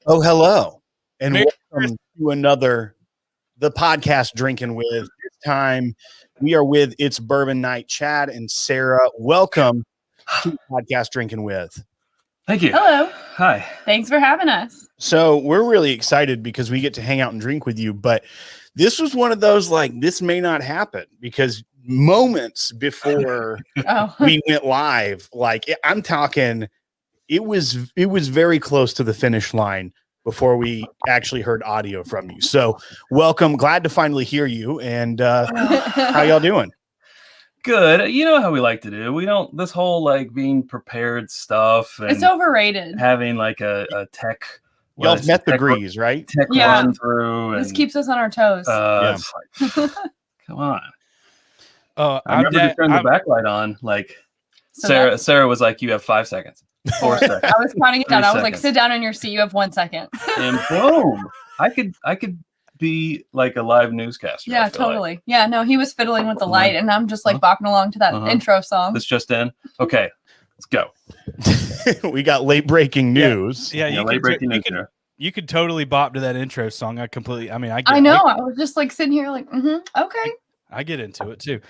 Oh, hello, and welcome to the podcast Drinkin with. This time we are with It's Bourbon Night. Chad and Sara, welcome to the podcast Drinkin with. Thank you. Hello. Hi. Thanks for having us. So we're really excited because we get to hang out and drink with you, but this was one of those, like, this may not happen because moments before we went live, like I'm talking, it was very close to the finish line before we actually heard audio from you. So welcome. Glad to finally hear you. And how y'all doing? Good. You know how we like to do. We don't, this whole like being prepared stuff. And it's overrated. Having like a tech. Y'all met the Greeze, right? Tech run through. This keeps us on our toes. It's like, come on. I remember just turning the backlight on. Like So Sara was like, you have 5 seconds. 4 seconds. I was counting it down. I was like, seconds. sit down in your seat. You have 1 second. And boom. I could be like a live newscaster. Yeah, totally. Like. Yeah, no, he was fiddling with the light and I'm just like bopping along to that intro song. This just in. Okay, let's go. We got late breaking news. Yeah, you could totally bop to that intro song. I know. I was just like sitting here like, okay. I get into it too.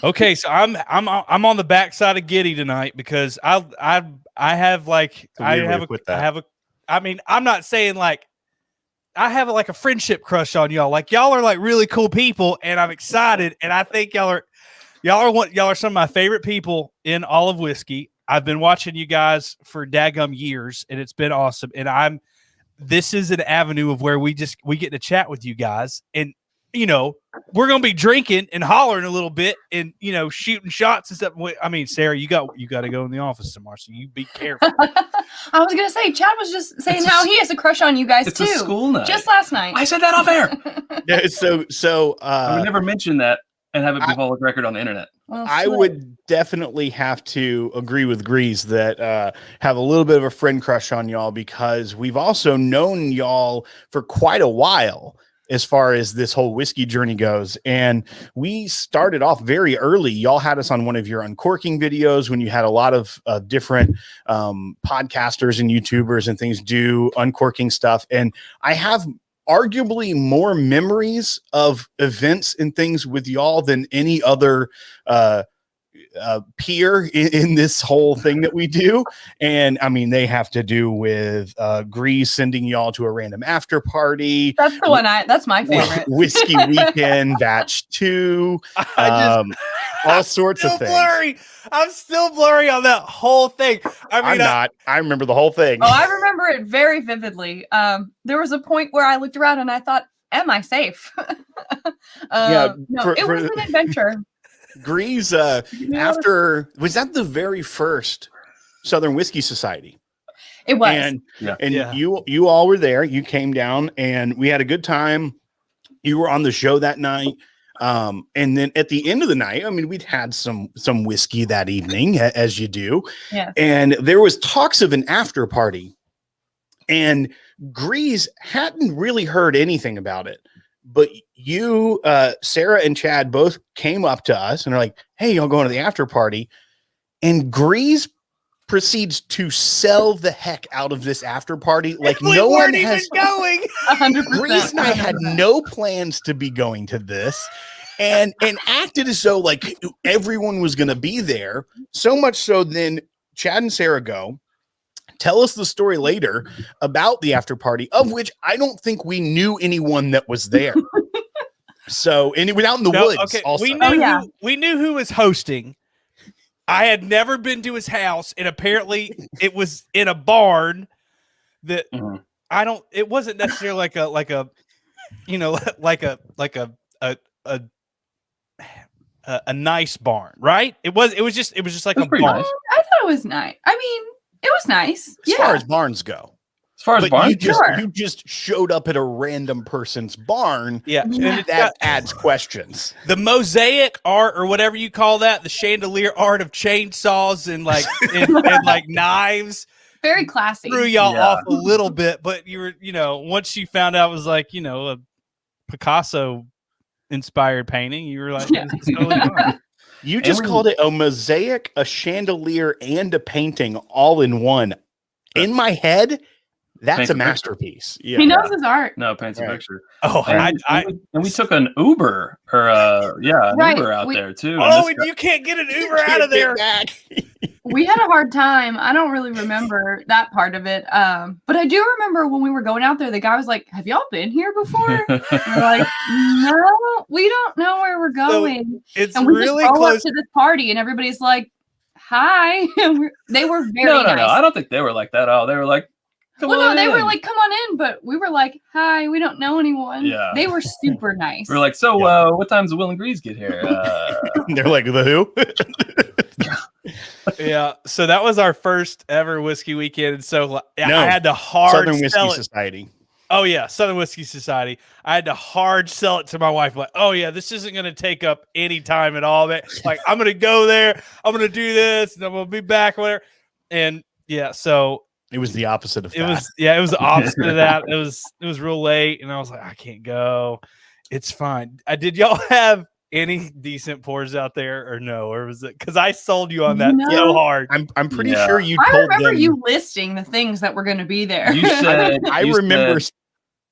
Okay, so I'm on the backside of Giddy tonight because I'm not saying like I have like a friendship crush on y'all. Like y'all are like really cool people, and I'm excited. And I think y'all are some of my favorite people in all of whiskey. I've been watching you guys for daggum years, and it's been awesome. And this is an avenue of where we get to chat with you guys, and you know, we're gonna be drinking and hollering a little bit, and you know, shooting shots and stuff. I mean, Sara, you got to go in the office tomorrow, so you be careful. I was gonna say, Chad was just saying how he has a crush on you guys too. It's a school night. Just last night. I said that off air. Yeah, so I would never mention that and have it be public record on the internet. Well, I would definitely have to agree with Greeze that have a little bit of a friend crush on y'all because we've also known y'all for quite a while as far as this whole whiskey journey goes. And we started off very early. Y'all had us on one of your uncorking videos when you had a lot of different podcasters and YouTubers and things do uncorking stuff. And I have arguably more memories of events and things with y'all than any other peer in this whole thing that we do. And I mean, they have to do with Greeze sending y'all to a random after party. That's the one that's my favorite. Whiskey Weekend Batch 2. All sorts of things. I'm still blurry on that whole thing. I'm not. I remember the whole thing. Oh, I remember it very vividly. There was a point where I looked around and I thought, am I safe? Yeah, it was an adventure. Greeze, was that the very first Southern Whiskey Society? It was. And you all were there. You came down and we had a good time. You were on the show that night. And then at the end of the night, I mean, we'd had some whiskey that evening, as you do. Yeah. And there was talks of an after party. And Greeze hadn't really heard anything about it. But you, Sara and Chad both came up to us and are like, hey, y'all going to the after party? And Greeze proceeds to sell the heck out of this after party. Like no one has going. 100%. Greeze and I had no plans to be going to this. and acted as though like everyone was going to be there. So much so, then Chad and Sara go tell us the story later about the after party, of which I don't think we knew anyone that was there. So, and it went out in the woods. Okay, Also, we knew who was hosting. I had never been to his house, and apparently it was in a barn that it wasn't necessarily like a nice barn, right? It was just like a barn. Nice. I thought it was nice. I mean, it was nice. as far as barns go. As far as But barns, you just showed up at a random person's barn. Yeah, Yeah. and That adds questions. the mosaic art or whatever you call that, the chandelier art of chainsaws and like and like knives Very classy. threw y'all Yeah. off a little bit, but you were, once you found out it was like, a Picasso inspired painting, you were like, Yeah. this is totally fine. You just we- called it a mosaic, a chandelier, and a painting all in one. In my head, that's Paint a a picture. masterpiece. He Yeah. knows his art. no, paints a Right. picture. Oh, And, we took an Uber or an Right, Uber out we- there too. and you can't get an Uber out of there. Back. We had a hard time. I don't really remember that part of it. But I do remember when we were going out there, the guy was like, "Have y'all been here before?" And we're like, "No, we don't know where we're going." It's And we really just roll close. up to this party, and everybody's like, "Hi." And they were very no, nice. I don't think they were like that. Oh, they were like, come Well, no, on they were in. like, "Come on in," but we were like, "Hi, we don't know anyone." Yeah. They were super nice. we were like, so Yeah. what time's the Will and Greeze get here? They're like, the who? Yeah, so that was our first ever whiskey weekend, and so No, I had to hard Southern sell Whiskey it. Society. Oh yeah, Southern Whiskey Society. I had to hard sell it to my wife. Like, oh yeah, this isn't going to take up any time at all. But like, I'm going to go there. I'm going to do this, and I'm going to be back. Whatever. And yeah, so It was the opposite of it that. was. Yeah, it was the opposite of that. It was real late, and I was like, I can't go. It's fine. Did y'all have any decent pours out there, or no? Or was it because I sold you on that so No. hard? I'm pretty Yeah. sure you I told remember them. you listing the things that were going to be there. You said I you remember. said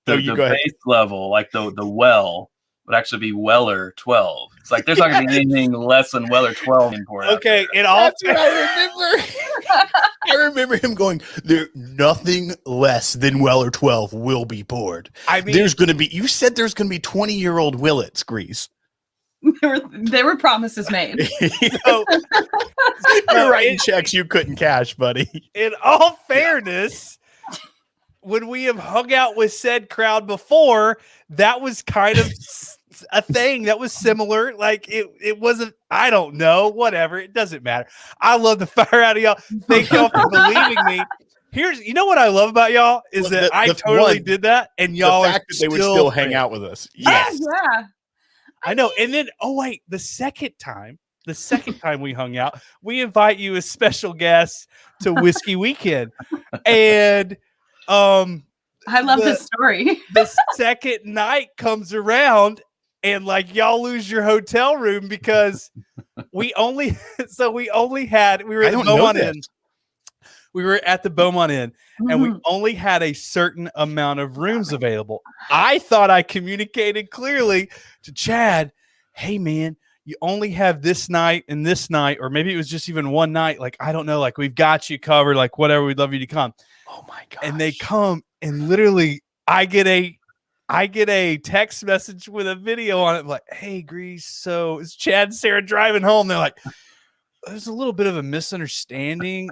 Oh, the you go ahead. base level, like the well, would actually be Weller 12. It's like there's not going to be anything less than Weller 12 import. out Okay, there. it all. That's what I remember. I remember him going, "There, nothing less than Weller 12 will be poured. I mean, There's going to be." You said there's going to be 20-year-old Willets, Grease. There were promises made. so, You're writing checks you couldn't cash, buddy. in all fairness, when we have hung out with said crowd before, that was kind of a thing that was similar. Like it wasn't, I don't know, whatever. It doesn't matter. I love the fire out of y'all. Thank y'all for believing me. You know what I love about y'all is Well, that I the totally one- did that, and The y'all fact that they would still hang friends. out with us. Yes. Yeah. I know. And then, oh wait, the second time we hung out, we invite you as special guests to Whiskey Weekend, and I love the- this story. the second night comes around, and like y'all lose your hotel room because we were I at the don't know Beaumont this. Inn. We were at the Beaumont Inn, and we Mhm. only had a certain amount of rooms available. I thought I communicated clearly to Chad, hey man, you only have this night and this night, or maybe it was just even one night. Like, I don't know, like we've got you covered, like whatever, we'd love you to come. Oh my god. And they come, and literally I get a text message with a video on it, like, hey Grease, so it's Chad and Sara driving home. They're like, there's a little bit of a misunderstanding.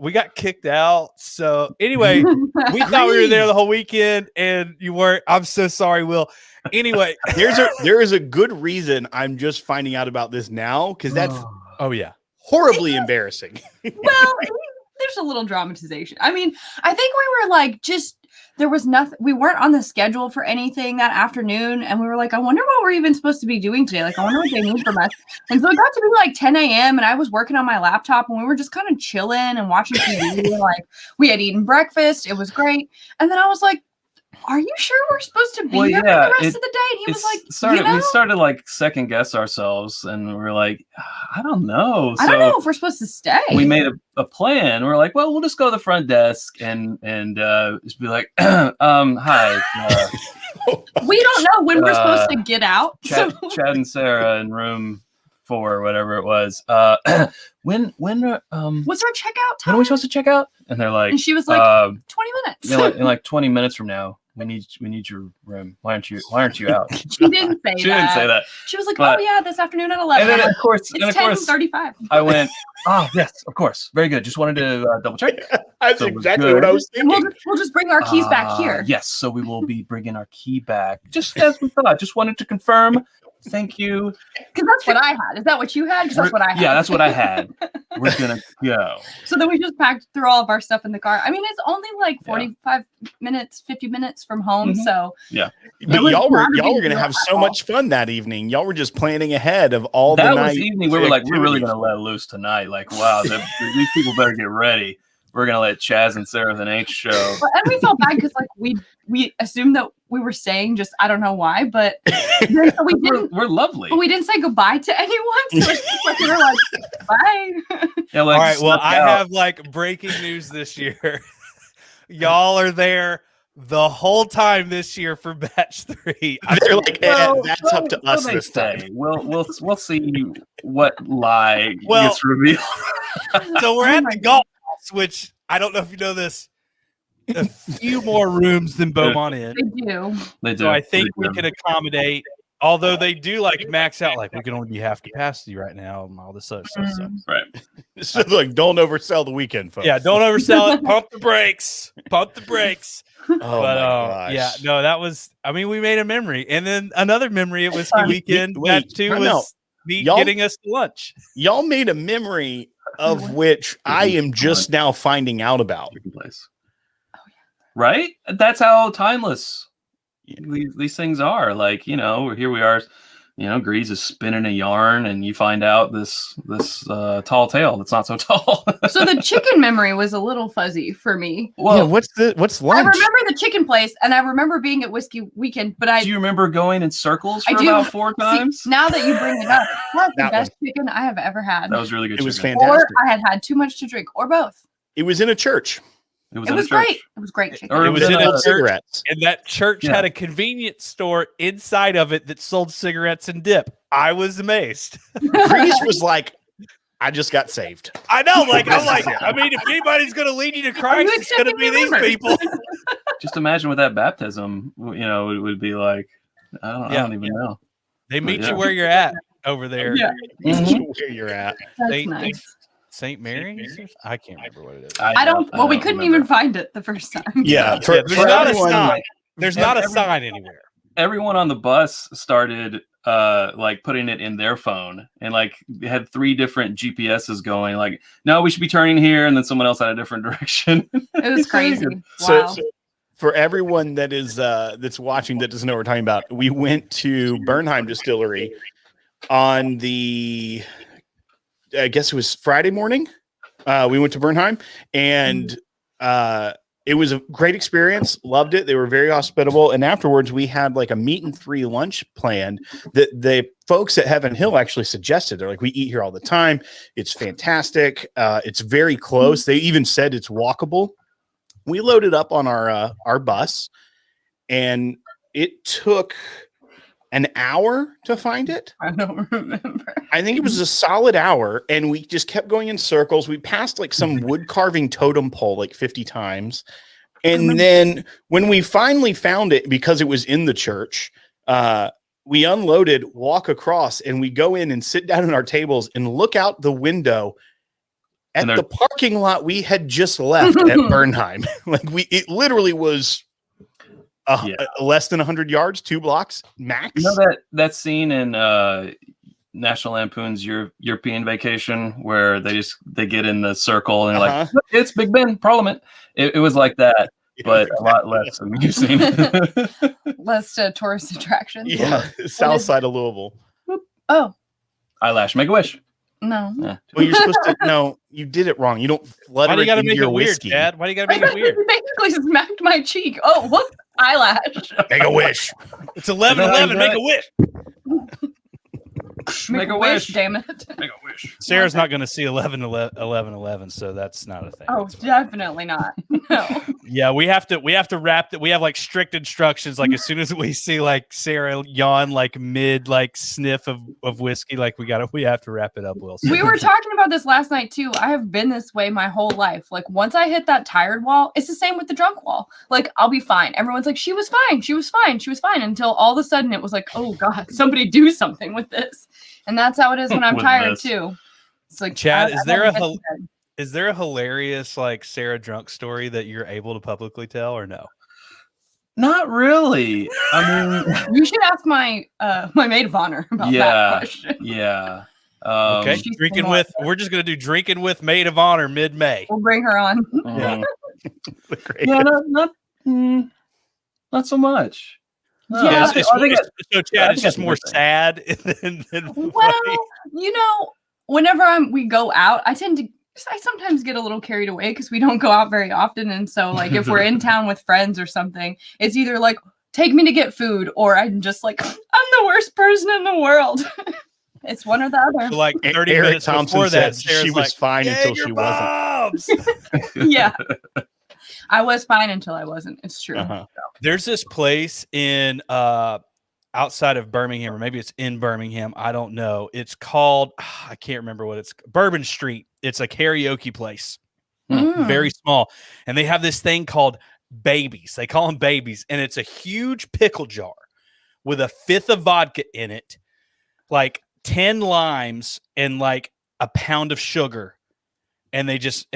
We got kicked out. So anyway, we thought we were there the whole weekend, and you weren't. I'm so sorry, Will. Anyway, there is a good reason I'm just finding out about this now, because that's oh yeah, horribly embarrassing. Well, there's a little dramatization. I mean, I think we were like, there was nothing, we weren't on the schedule for anything that afternoon. And we were like, I wonder what we're even supposed to be doing today. Like, I wonder what they need from us. And so it got to be like 10 a.m. and I was working on my laptop, and we were just kind of chilling and watching TV. Like, we had eaten breakfast. It was great. And then I was like, are you sure we're supposed to be Well, here yeah, for the rest of the day? And he was like, we started like second guess ourselves, and we were like, I don't know. I don't know if we're supposed to stay. We made a plan. We're like, well, we'll just go to the front desk and just be like, hi. We don't know when we're supposed to get out. Chad and Sara in room 4 or whatever it was. When what's our checkout time? when are we supposed to check out? And they're like, And she was like, 20 minutes. in like 20 minutes from now, we need your room. Why aren't you out? She didn't say that. She didn't say that. She was like, But- oh yeah, this afternoon at 11. And then of course, it's 10:35. I went, oh yes, of course, very good. Just wanted to double check. That's So it was exactly good. what I was And thinking. we'll just bring our keys back here. Yes, so we will be bringing our key back. Just as we thought. Just wanted to confirm. Thank you. Because that's what I had. Is that what you had? Because that's what I had. Yeah, that's what I had. We're gonna go. So then we just packed through all of our stuff in the car. I mean, it's only like 45 minutes, 50 minutes from home. Mhm. So Yeah. But was y'all were not a big gonna deal have at so all. much fun that evening. Y'all were just planning ahead of all That the was night. the evening we were like, we're really activities. gonna let loose tonight. Like, wow, these people better get ready. We're gonna let Chaz and Sara with an H show. But, and we felt bad because like we assumed that we were staying, just I don't know why, but then, so we didn't. We're lovely. But we didn't say goodbye to anyone. So it's just like we were like, bye. Yeah, like, All right. Well, snuck I out. have like breaking news this year. Y'all are there the whole time this year for batch 3. They're like, Well, that's up to us they this time. say. We'll see what lie Well- gets revealed. So we're at the golf house, which I don't know if you know this. A few more rooms than Beaumont Inn. They do. They do. So I think They we do. can accommodate, although they do like max out, like we can only be half capacity right now and all this other stuff. So. Right. So like, don't oversell the weekend, folks. Yeah, don't oversell it. Pump the brakes. Pump the brakes. Oh But my gosh. yeah, no, that was. I mean, we made a memory, and then another memory at Whiskey Weekend. Wait, Batch 2 time out. was me Y'all- getting us to lunch. Y'all made a memory of which I am just now finding out about. Chicken place. Right? That's how timeless Yeah. these things are. Like, here we are, Greeze is spinning a yarn and you find out this tall tale that's not so tall. So the chicken memory was a little fuzzy for me. Yeah, what's I lunch? remember the chicken place, and I remember being at Whiskey Weekend, but I do you remember going in circles I for do. about 4 see, times? now that you bring it up, that's the That best chicken I have ever had. That was really good. It was chicken. fantastic. Or I had had too much to drink, or both. It was in a church. It was, It in a was church. great. It was great chicken. Or It was in a Sold church. cigarettes. And that church Yeah. had a convenience store inside of it that sold cigarettes and dip. I was amazed. Grease was like, I just got saved. I know, I mean, if anybody's going to lead you to Christ, it's going to accepting be new these members? people. Just imagine what that baptism, it would be like. I Yeah. don't even know. They meet Yeah. you where you're at over there. Yeah. Where you're at. That's Saint- nice. St. Mary's? I can't remember what it is. I don't. Well, we don't couldn't remember. even find it the first time. Yeah. Yeah, there's for not everyone- a sign. There's not a Every- sign anywhere. Everyone on the bus started like putting it in their phone, and like they had 3 different GPSs going. Like, no, we should be turning here, and then someone else had a different direction. It was crazy. So, Wow. so for everyone that is that's watching that doesn't know what we're talking about, we went to Bernheim Distillery on the, I guess it was Friday morning. We went to Bernheim, and it was a great experience. Loved it. They were very hospitable. And afterwards, we had like a meat and 3 lunch planned that the folks at Heaven Hill actually suggested. They're like, we eat here all the time. It's fantastic. It's very close. They even said it's walkable. We loaded up on our bus, and it took an hour to find it. I don't remember. I think it was a solid hour, and we just kept going in circles. We passed like some wood carving totem pole like 50 times. And then when we finally found it, because it was in the church, we unloaded, walk across, and we go in and sit down at our tables and look out the window at And they're- the parking lot we had just left at Bernheim. It literally was less than 100 yards, 2 blocks max. You know that scene in National Lampoon's European Vacation where they get in the circle and they're like, it's Big Ben Parliament. It was like that, but a lot less amusing. Less tourist attractions. Yeah, south side of Louisville. Oh Eyelash, make a wish. no. Yeah. Well, you're supposed to. No, you did it wrong. You don't Why flutter do you it got to into make your it weird, whiskey. Dad? Why do you got to make it weird? Basically smacked my cheek. Oh, what? eyelash. Make a wish. It's 11:11. Make a wish. Make a wish. Damn it. Make a wish. Sarah's not going to see 11:11, so that's not a thing. Oh, It's fine. definitely not. No. Yeah, we have to wrap it. We have like strict instructions. Like as soon as we see like Sarah yawn like mid like sniff of whiskey, like we have to wrap it up. Will. We were talking about this last night too. I have been this way my whole life. Like once I hit that tired wall, it's the same with the drunk wall. Like I'll be fine. Everyone's like, she was fine. She was fine. She was fine. Until all of a sudden it was like, oh God, somebody do something with this. And that's how it is when I'm With tired this. too. It's like, Chad, I is there gotta a get to bed. Is there a hilarious like Sarah drunk story that you're able to publicly tell or no? Not really. I mean, You should ask my my maid of honor about that question. yeah. Okay, she's drinking smart. with. We're just gonna do drinking with maid of honor mid-May. We'll bring her on. mhm. Great. Yeah, not so much. No, Yeah, it's I think so I Chad, it's think just that's more the thing. sad than Well, you know, whenever we go out, I sometimes get a little carried away because we don't go out very often. And so like if we're in town with friends or something, it's either like take me to get food or I'm just like, I'm the worst person in the world. It's one or the other. like 30 Eric minutes Thompson before that, said Sarah's she was like, fine until "Jaeger she wasn't." bombs." Yeah. I was fine until I wasn't. It's true. Uh-huh. There's this place in outside of Birmingham, or maybe it's in Birmingham. I don't know. It's called I can't remember what it's Bourbon Street. It's a karaoke place. Mm. Very small. And they have this thing called babies. They call them babies. And it's a huge pickle jar with a fifth of vodka in it, like 10 limes and like a pound of sugar. And they just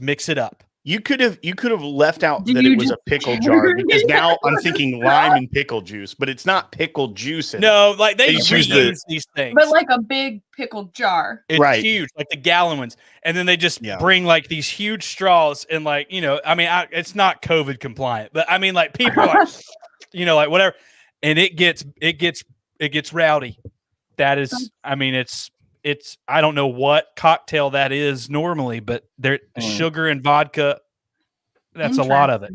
mix it up. You could have left out Did that you it was a just- pickle jar because now I'm thinking lime and pickle juice, but it's not pickle juice. In it. No, like they They use the- reuse these things. But like a big pickle jar. It's Right. huge, like the gallon ones. And then they just Yeah. bring like these huge straws and like, I mean, it's not COVID compliant, but I mean like people are like, like whatever. And it gets rowdy. That is, I mean, it's I don't know what cocktail that is normally, but there sugar and vodka. That's a lot of it.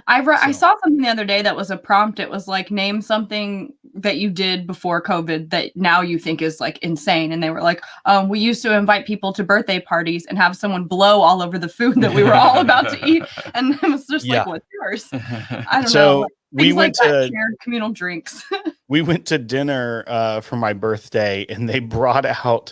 I saw something the other day that was a prompt. It was like, name something that you did before COVID that now you think is like insane. And they were like, we used to invite people to birthday parties and have someone blow all over the food that we were all about to eat. And it was just like, what's yours? I don't know. Like, we went like that, to shared communal drinks. we went to dinner for my birthday, and they brought out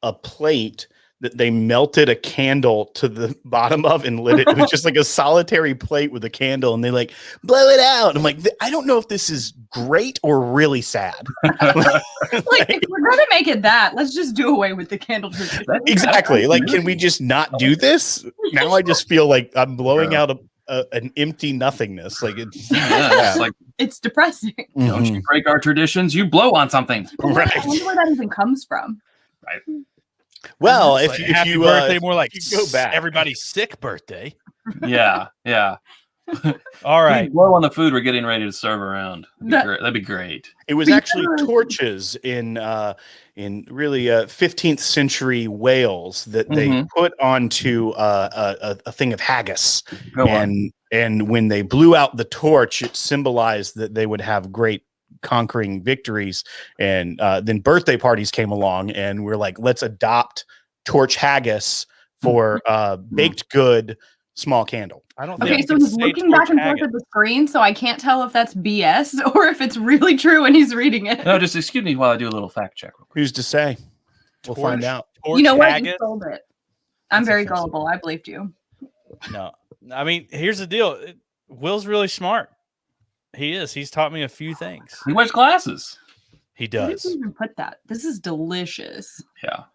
a plate that they melted a candle to the bottom of and lit it. It was just like a solitary plate with a candle, and they like blow it out. I'm like, I don't know if this is great or really sad. Like, if we're gonna make it that, let's just do away with the candle tradition. Exactly. Like, can we just not do this? Now I just feel like I'm blowing out an empty nothingness. Like it's It's like, It's depressing. don't you break our traditions? You blow on something. Right. I wonder where that even comes from. Right. Well, Like, happy birthday, more like if you go back. everybody's sick birthday. Yeah. All You right. blow on the food we're getting ready to serve around. That- That'd be great. It was We actually never- torches in really 15th century Wales that they Mhm. put onto a thing of haggis, Go on. and when they blew out the torch, it symbolized that they would have great conquering victories. And then birthday parties came along, and we're like, let's adopt torch haggis for baked good small candle. I don't think Okay, you so can he's say looking back torch and forth haggis. at the screen, so I can't tell if that's BS or if it's really true and he's reading it. No, just excuse me while I do a little fact check. Real quick. Who's to say? We'll find Torch- out. torch You know what? haggis? You sold it. I'm That's very offensive. gullible. I believed you. No, I mean, here's the deal. Will's really smart. He is. He's taught me a few things. He wears glasses. He Where did does. you even put that? This is delicious. Yeah.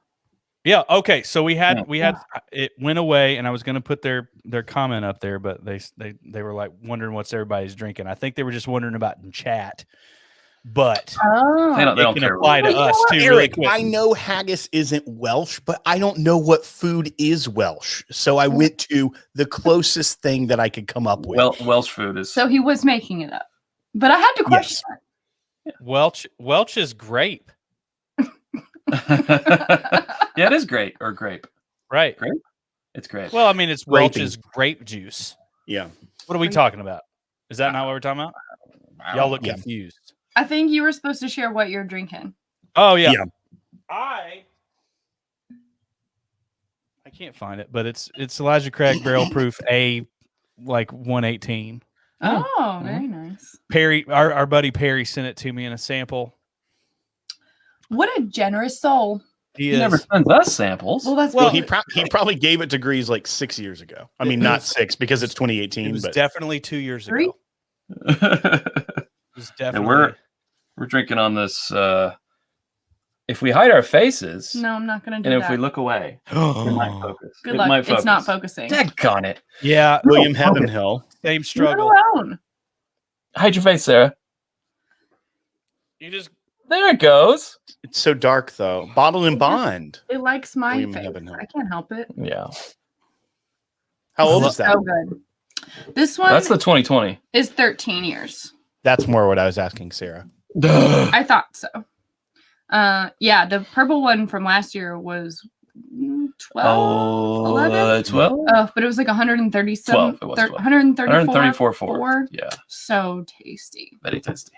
Yeah. Okay. So we had Yeah. it went away, and I was going to put their comment up there, but they were like wondering what's everybody's drinking. I think they were just wondering about in chat, but Oh. They don't it can care. apply to Well, you know us what, too. Really Eric, quick. I know haggis isn't Welsh, but I don't know what food is Welsh. So I went to the closest thing that I could come up with. Well, Welsh food is. So he was making it up. But I had to question Welch is grape, that. Yeah, it is great or grape. right? It's great. Well, I mean, it's Graping. Welch's grape juice. Yeah. What are we Grape. talking about? Is that not what we're talking about? Y'all look Yeah. confused. I think you were supposed to share what you're drinking. Oh yeah. Yeah. I can't find it, but it's Elijah Craig Barrel Proof A, like 118. Oh, very nice. Perry, our buddy Perry sent it to me in a sample. What a generous soul. He never is. sends us samples. Well, that's Well, good. he probably gave it to Greeze like 6 years ago. I mean, not 6 because it's 2018. It was but definitely 2 years 3? ago. It was definitely. And we're drinking on this. If we hide our faces, No, I'm not going to do and that. if we look away, it might focus. Good It luck. might It's not focusing. Daggone it. Yeah, William No, Heavenhill. same Leave it struggle. alone. Hide your face, Sarah. You just There it goes. It's so dark though. Bottled and Bond. It likes my William face. Heavenhill. I can't help it. Yeah. How old This is that? So good. This one That's the 2020. is 13 years. That's more what I was asking, Sarah. I thought so. Yeah, the purple one from last year was 12, 11? 12? Oh, but it was like 137, 12. It was 12. 134 4. Yeah. So tasty. Very tasty.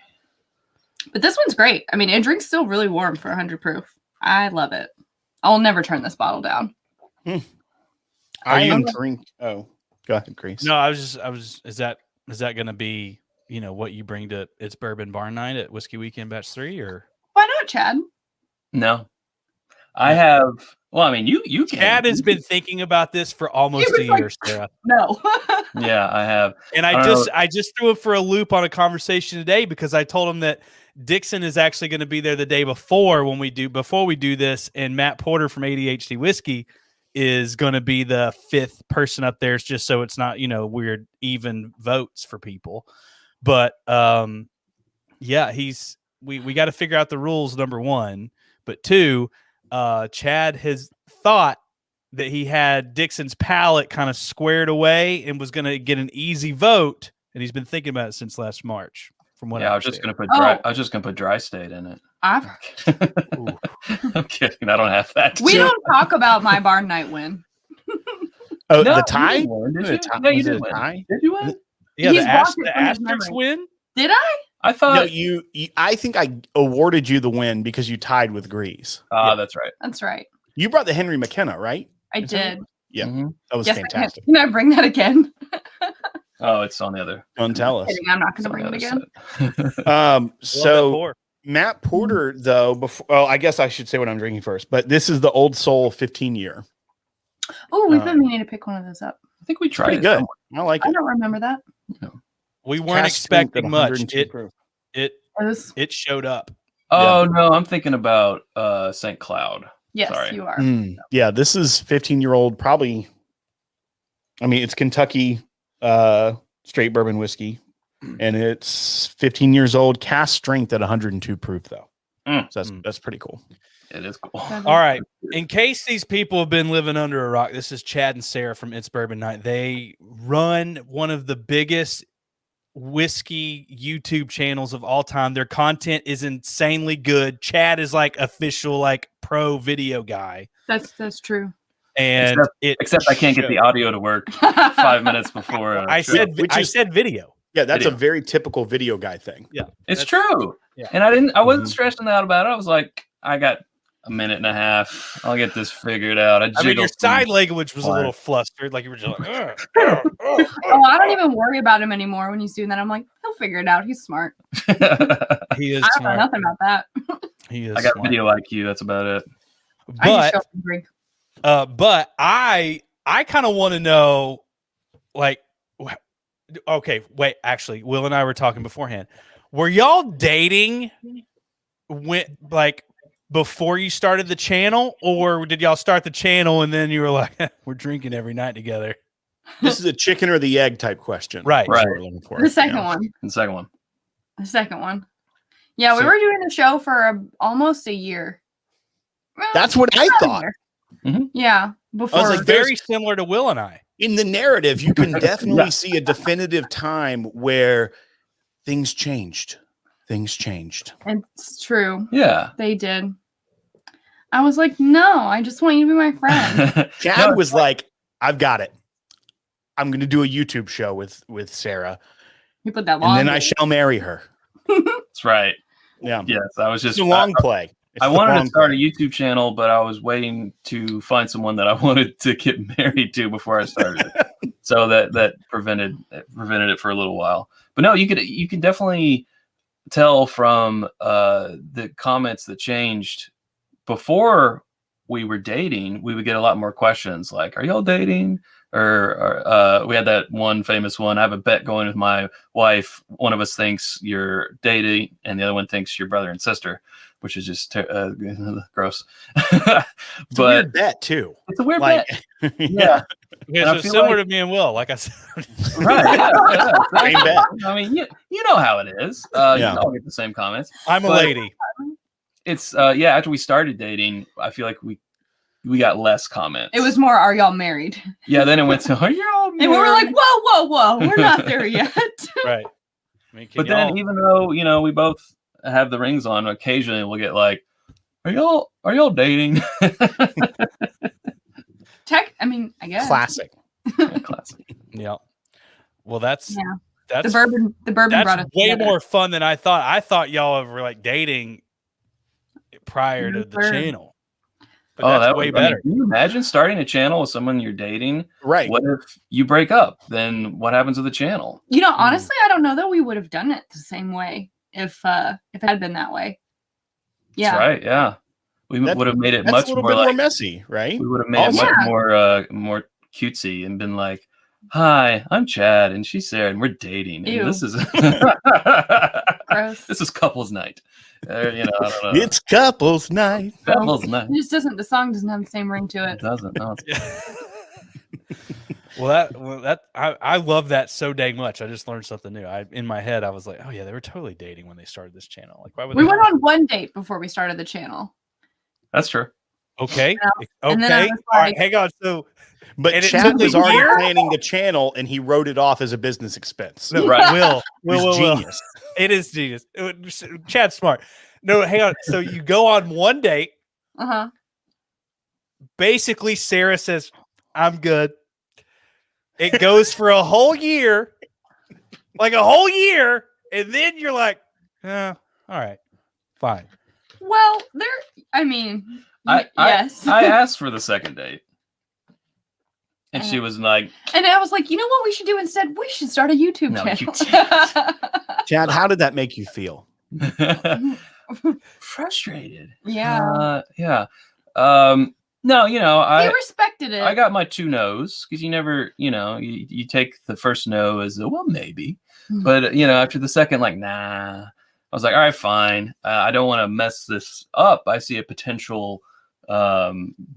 But this one's great. I mean, it drinks still really warm for 100 proof. I love it. I'll never turn this bottle down. I am drink. Oh, go ahead, Grease. no. I was. Is that going to be what you bring to It's Bourbon Bar Night at Whiskey Weekend Batch 3 or? Why not, Chad? No. I have. Well, I mean, you can. Chad has been thinking about this for almost He was a like- year, Sarah. No. Yeah, I have. And I just threw him for a loop on a conversation today because I told him that Dixon is actually going to be there the day before before we do this, and Matt Porter from ADHD Whiskey is going to be the 5th person up there, just so it's not weird even votes for people. But yeah, we got to figure out the rules, number 1, but 2, Chad has thought that he had Dixon's palate kind of squared away and was going to get an easy vote, and he's been thinking about it since last March. From what I was just gonna put dry state in it. I'm kidding. I don't have that. We don't talk about my barn night win. Oh, No, the tie? you didn't win, did The you? tie- No, you was it didn't a win. tie? Did you win? Yeah, He's the blocked it from his Asterix memory. win. Did I? I thought. No, you. I think I awarded you the win because you tied with Grease. Ah, that's right. That's right. You brought the Henry McKenna, right? I Is that did. Yeah. Mhm. That was Yes, fantastic. Can I bring that again? Oh, it's on the other. Don't tell us. Kidding, I'm not going to bring it again. So Matt Porter, though, I guess I should say what I'm drinking first, but this is the Old Soul 15-year. Oh, we've been meaning to pick one of those up. I think we tried Pretty it. good. I like I it. don't remember that. We weren't Cast strength at expecting much. 102 proof. It showed up. Oh no, I'm thinking about St. Cloud. Yes, Sorry. you are. Yeah, this is 15-year-old, probably. I mean, it's Kentucky straight bourbon whiskey, and it's 15 years old, cast strength at 102 proof, though. So that's pretty cool. It is cool. All right. In case these people have been living under a rock, this is Chad and Sara from It's Bourbon Night. They run one of the biggest whiskey YouTube channels of all time. Their content is insanely good. Chad is like official, like pro video guy. That's true. And Except I can't get the audio to work 5 minutes before. I said video. Yeah, that's Video. a very typical video guy thing. Yeah, It's true. Yeah. And I wasn't stressing out about it. I was like, I got a minute and a half. I'll get this figured out. I mean, your side language was a little flustered, like you were just like, Oh, I don't even worry about him anymore when he's doing that. I'm like, he'll figure it out. He's smart. he is I don't smart. know nothing about that. He is I got smart. video IQ. That's about it. I just But show up and drink. But I kind of want to know, like, okay, wait. Actually, Will and I were talking beforehand. Were y'all dating before you started the channel, or did y'all start the channel and then you were like, we're drinking every night together? This is a chicken or the egg type question. Right. That's what we're looking for. The second Yeah. one. And the second one. The second one. Yeah, we So- were doing the show for almost a year. Well, That's what I about a thought. year. Mhm. Yeah, before. like, Very similar to Will and I. In the narrative, you can definitely Yeah. see a definitive time where things changed. Things changed. It's true. Yeah. They did. I was like, no, I just want you to be my friend. Chad was like, I've got it. I'm going to do a YouTube show with Sarah. You put that And long. then I shall marry her. That's right. Yeah. Yes, I was just It's a long play. I wanted to start a YouTube channel, but I was waiting to find someone that I wanted to get married to before I started it. So that prevented it for a little while. But no, you can definitely tell from the comments that changed. Before we were dating, we would get a lot more questions like, "Are y'all dating?" Or we had that one famous one. I have a bet going with my wife. One of us thinks you're dating, and the other one thinks you're brother and sister, which is just gross. It's a weird bet too. It's a weird bet. Yeah. Yeah, so similar to me and Will, like I said. Right. Yeah. Same bet. I mean, you know how it is. You can all get the same comments. I'm a lady. It's after we started dating, I feel like we got less comments. It was more, "Are y'all married?" Yeah, then it went to, "Are y'all married?" And we were like, whoa, we're not there yet. Right. I mean, But then even though, we both have the rings on, occasionally we'll get like, are y'all dating? I guess. Classic. Yeah, classic. Yeah. Well, that's The bourbon brought that's us way together. more fun than I thought. I thought y'all were like dating prior to the Sure. channel. But that's way better. Can you imagine starting a channel with someone you're dating? Right. What if you break up? Then what happens to the channel? Honestly, I don't know that we would have done it the same way if it had been that way. Yeah. That's right. Yeah. We would have made it That's much a little more bit more like, messy, right? we would have made it much more cutesy and been like, "Hi, I'm Chad and she's Sarah and we're dating. And Ew. this is Gross. this is couples night." I don't know. It's couples night. Couples night. It just doesn't. The song doesn't have the same ring to It it. doesn't. No, I love that so dang much. I just learned something new. In my head, I was like, oh yeah, they were totally dating when they started this channel. Like, why would We they went not? on one date before we started the channel. that's true. Okay. And then I Okay. was All right. like- Hang on. So But And it Chad took was a already year? planning the channel and he wrote it off as a business expense. no, Right. Will. It's genius. It is genius. Chad's smart. No, hang on. So you go on one date. Uh-huh. Basically, Sarah says, "I'm good." It goes for a whole year, like a whole year, and then you're like, all right, fine. Well, yes. I asked for the second date. And she was like, And I was like, you know what we should do instead? We should start a YouTube No, channel. Chad, how did that make you feel? frustrated. Yeah. Yeah. No, He I respected it. got my 2 no's because you never, you take the first no as a, well, maybe. Mhm. But, after the second, like, nah, I was like, all right, fine. I don't want to mess this up. I see a potential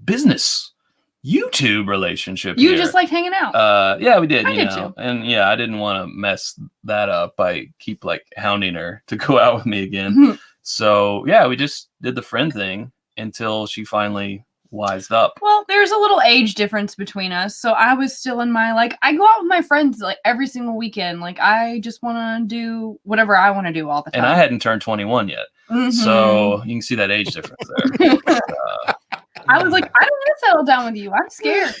business YouTube relationship You here. just liked hanging out. Yeah, we did. I did too. And yeah, I didn't want to mess that up by keep like hounding her to go out with me again. Mhm. So yeah, we just did the friend thing until she finally wised up. Well, there's a little age difference between us. So I was still in my, I go out with my friends like every single weekend. Like, I just want to do whatever I want to do all the time. And I hadn't turned 21 yet. Mhm. So you can see that age difference there. I was like, I don't want to settle down with you. I'm scared.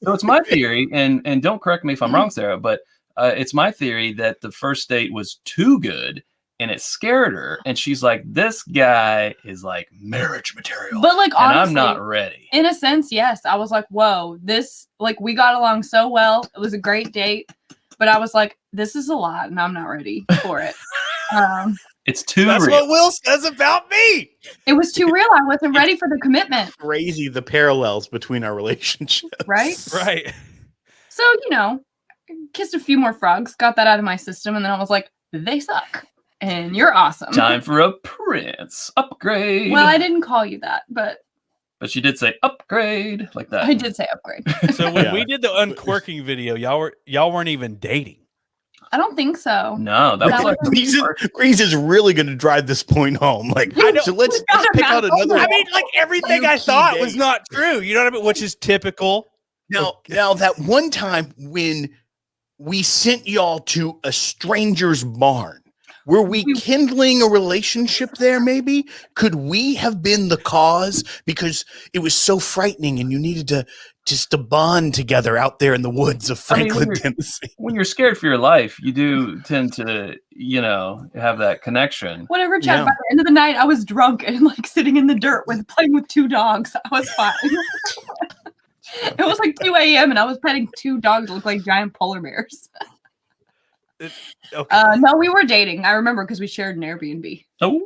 So it's my theory, and don't correct me if I'm wrong, Sarah, but it's my theory that the first date was too good and it scared her. And she's like, this guy is like marriage material. But like, and honestly, I'm not ready. in a sense, yes. I was like, whoa, this, we got along so well. It was a great date. But I was like, this is a lot and I'm not ready for it. It's too That's real. what Will says about me. It was too real. I wasn't ready for the commitment. Crazy the parallels between our relationships. Right? Right. So, kissed a few more frogs, got that out of my system. And then I was like, they suck. And you're awesome. Time for a prince upgrade. Well, I didn't call you that, but But she did say upgrade like that. I did say upgrade. So when Yeah. we did the uncorking video, y'all weren't even dating. I don't think so. No, that was That like Greeze is really going to drive this point home. Like, I know. so let's gotta pick out map another. I mean, like everything I Key thought was date. not true. You know what I mean? Which is typical. Now that one time when we sent y'all to a stranger's barn, were we kindling a relationship there? Maybe could we have been the cause because it was so frightening and you needed just to bond together out there in the woods of Franklin, Tennessee. When you're scared for your life, you do tend to, have that connection. Whenever Chad, by the end of the night, I was drunk and like sitting in the dirt playing with 2 dogs. I was fine. It was like 2 a.m. and I was petting 2 dogs that looked like giant polar bears. No, we were dating. I remember because we shared an Airbnb. Oh,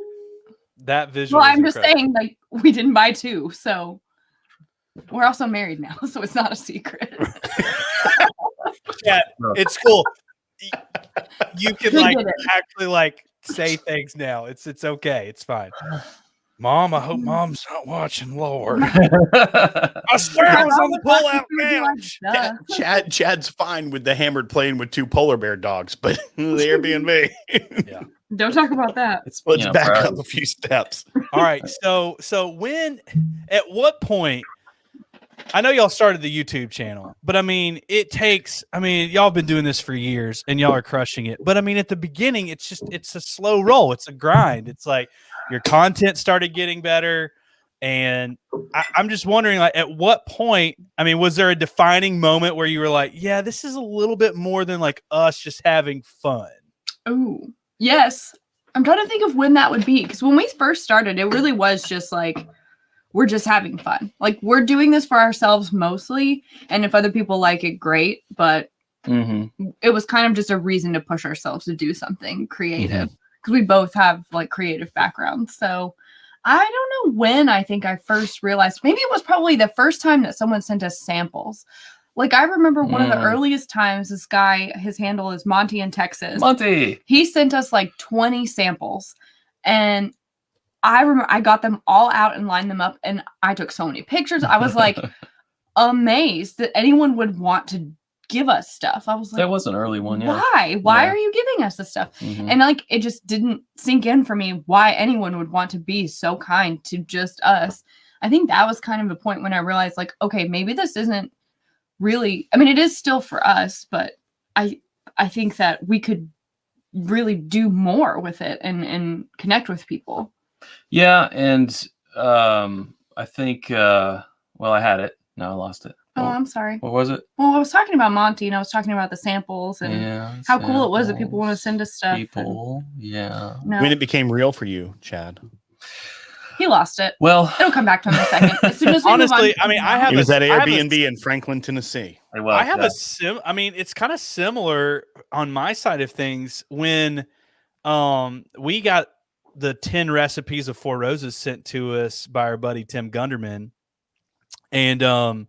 that visual. Well, I'm just saying, like, we didn't buy 2, so we're also married now, so it's not a secret. Yeah, it's cool. You can actually say things now. It's okay. It's fine. Mom, I hope Mom's not watching, Lord. I swear I was on the pull-out couch. Chad's fine with the hammered playing with 2 polar bear dogs, but the Airbnb. Yeah. Don't talk about that. Let's back up a few steps. All right. So at what point, I know y'all started the YouTube channel, but I mean, y'all have been doing this for years and y'all are crushing it. But I mean, at the beginning, it's a slow roll. It's a grind. It's like your content started getting better. And I'm just wondering, like, at what point, I mean, was there a defining moment where you were like, yeah, this is a little bit more than like us just having fun? Oh, yes. I'm trying to think of when that would be. Because when we first started, it really was just like, we're just having fun. Like, we're doing this for ourselves mostly. And if other people like it, great. But it was kind of just a reason to push ourselves to do something creative. Because we both have like creative backgrounds. So I don't know when I think I first realized. Maybe it was probably the first time that someone sent us samples. Like, I remember one of the earliest times, this guy, his handle is Monty in Texas. Monty. He sent us like 20 samples. And I remember I got them all out and lined them up, and I took so many pictures. I was like amazed that anyone would want to give us stuff. I was like, that was an early one. Yeah. Why are you giving us this stuff? And like, it just didn't sink in for me why anyone would want to be so kind to just us. I think that was kind of the point when I realized, like, okay, maybe this isn't really, I mean, it is still for us, but I think that we could really do more with it and connect with people. Yeah. And I think, I had it. Now I lost it. Oh, I'm sorry. What was it? Well, I was talking about Monty, and I was talking about the samples and how cool it was that people want to send us stuff. Yeah. No. When it became real for you, Chad. He lost it. Well, it'll come back to him in a second. As soon as we honestly, I mean, it was at Airbnb in Franklin, Tennessee. I have it's kind of similar on my side of things when we got the 10 recipes of 4 Roses sent to us by our buddy Tim Gunderman. And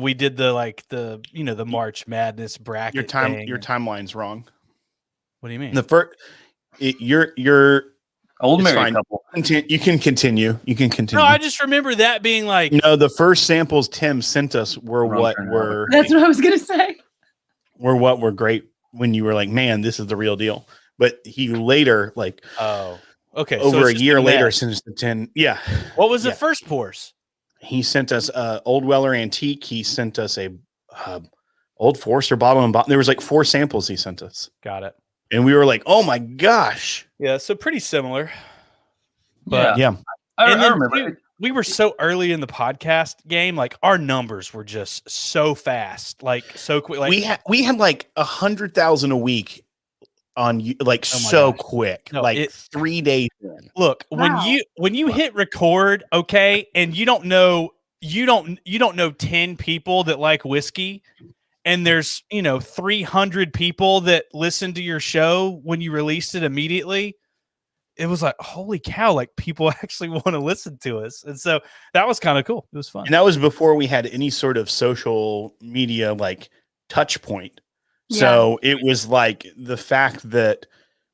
we did the March Madness bracket. Your timeline's wrong. What do you mean? The first, you're old married couple. You can continue. No, I just remember that being like. No, the first samples Tim sent us were what were. That's what I was gonna say. Were great when you were like, man, this is the real deal. But he later, like, okay, over a year later, since the 10. Yeah. What was the first pours? He sent us Old Weller Antique. He sent us a Old Forester bottle and bottle. There was like 4 samples he sent us. Got it. And we were like, oh my gosh. Yeah, so pretty similar. But yeah. I remember. We were so early in the podcast game, like our numbers were just so fast, like so quick. Like we had like 100,000 a week on like quick, no, like 3 days in. Look, when you hit record, okay, and you don't know 10 people that like whiskey, and there's 300 people that listen to your show when you released it immediately. It was like, holy cow, like people actually want to listen to us. And so that was kind of cool. It was fun. And that was before we had any sort of social media like touch point. Yeah. So it was like the fact that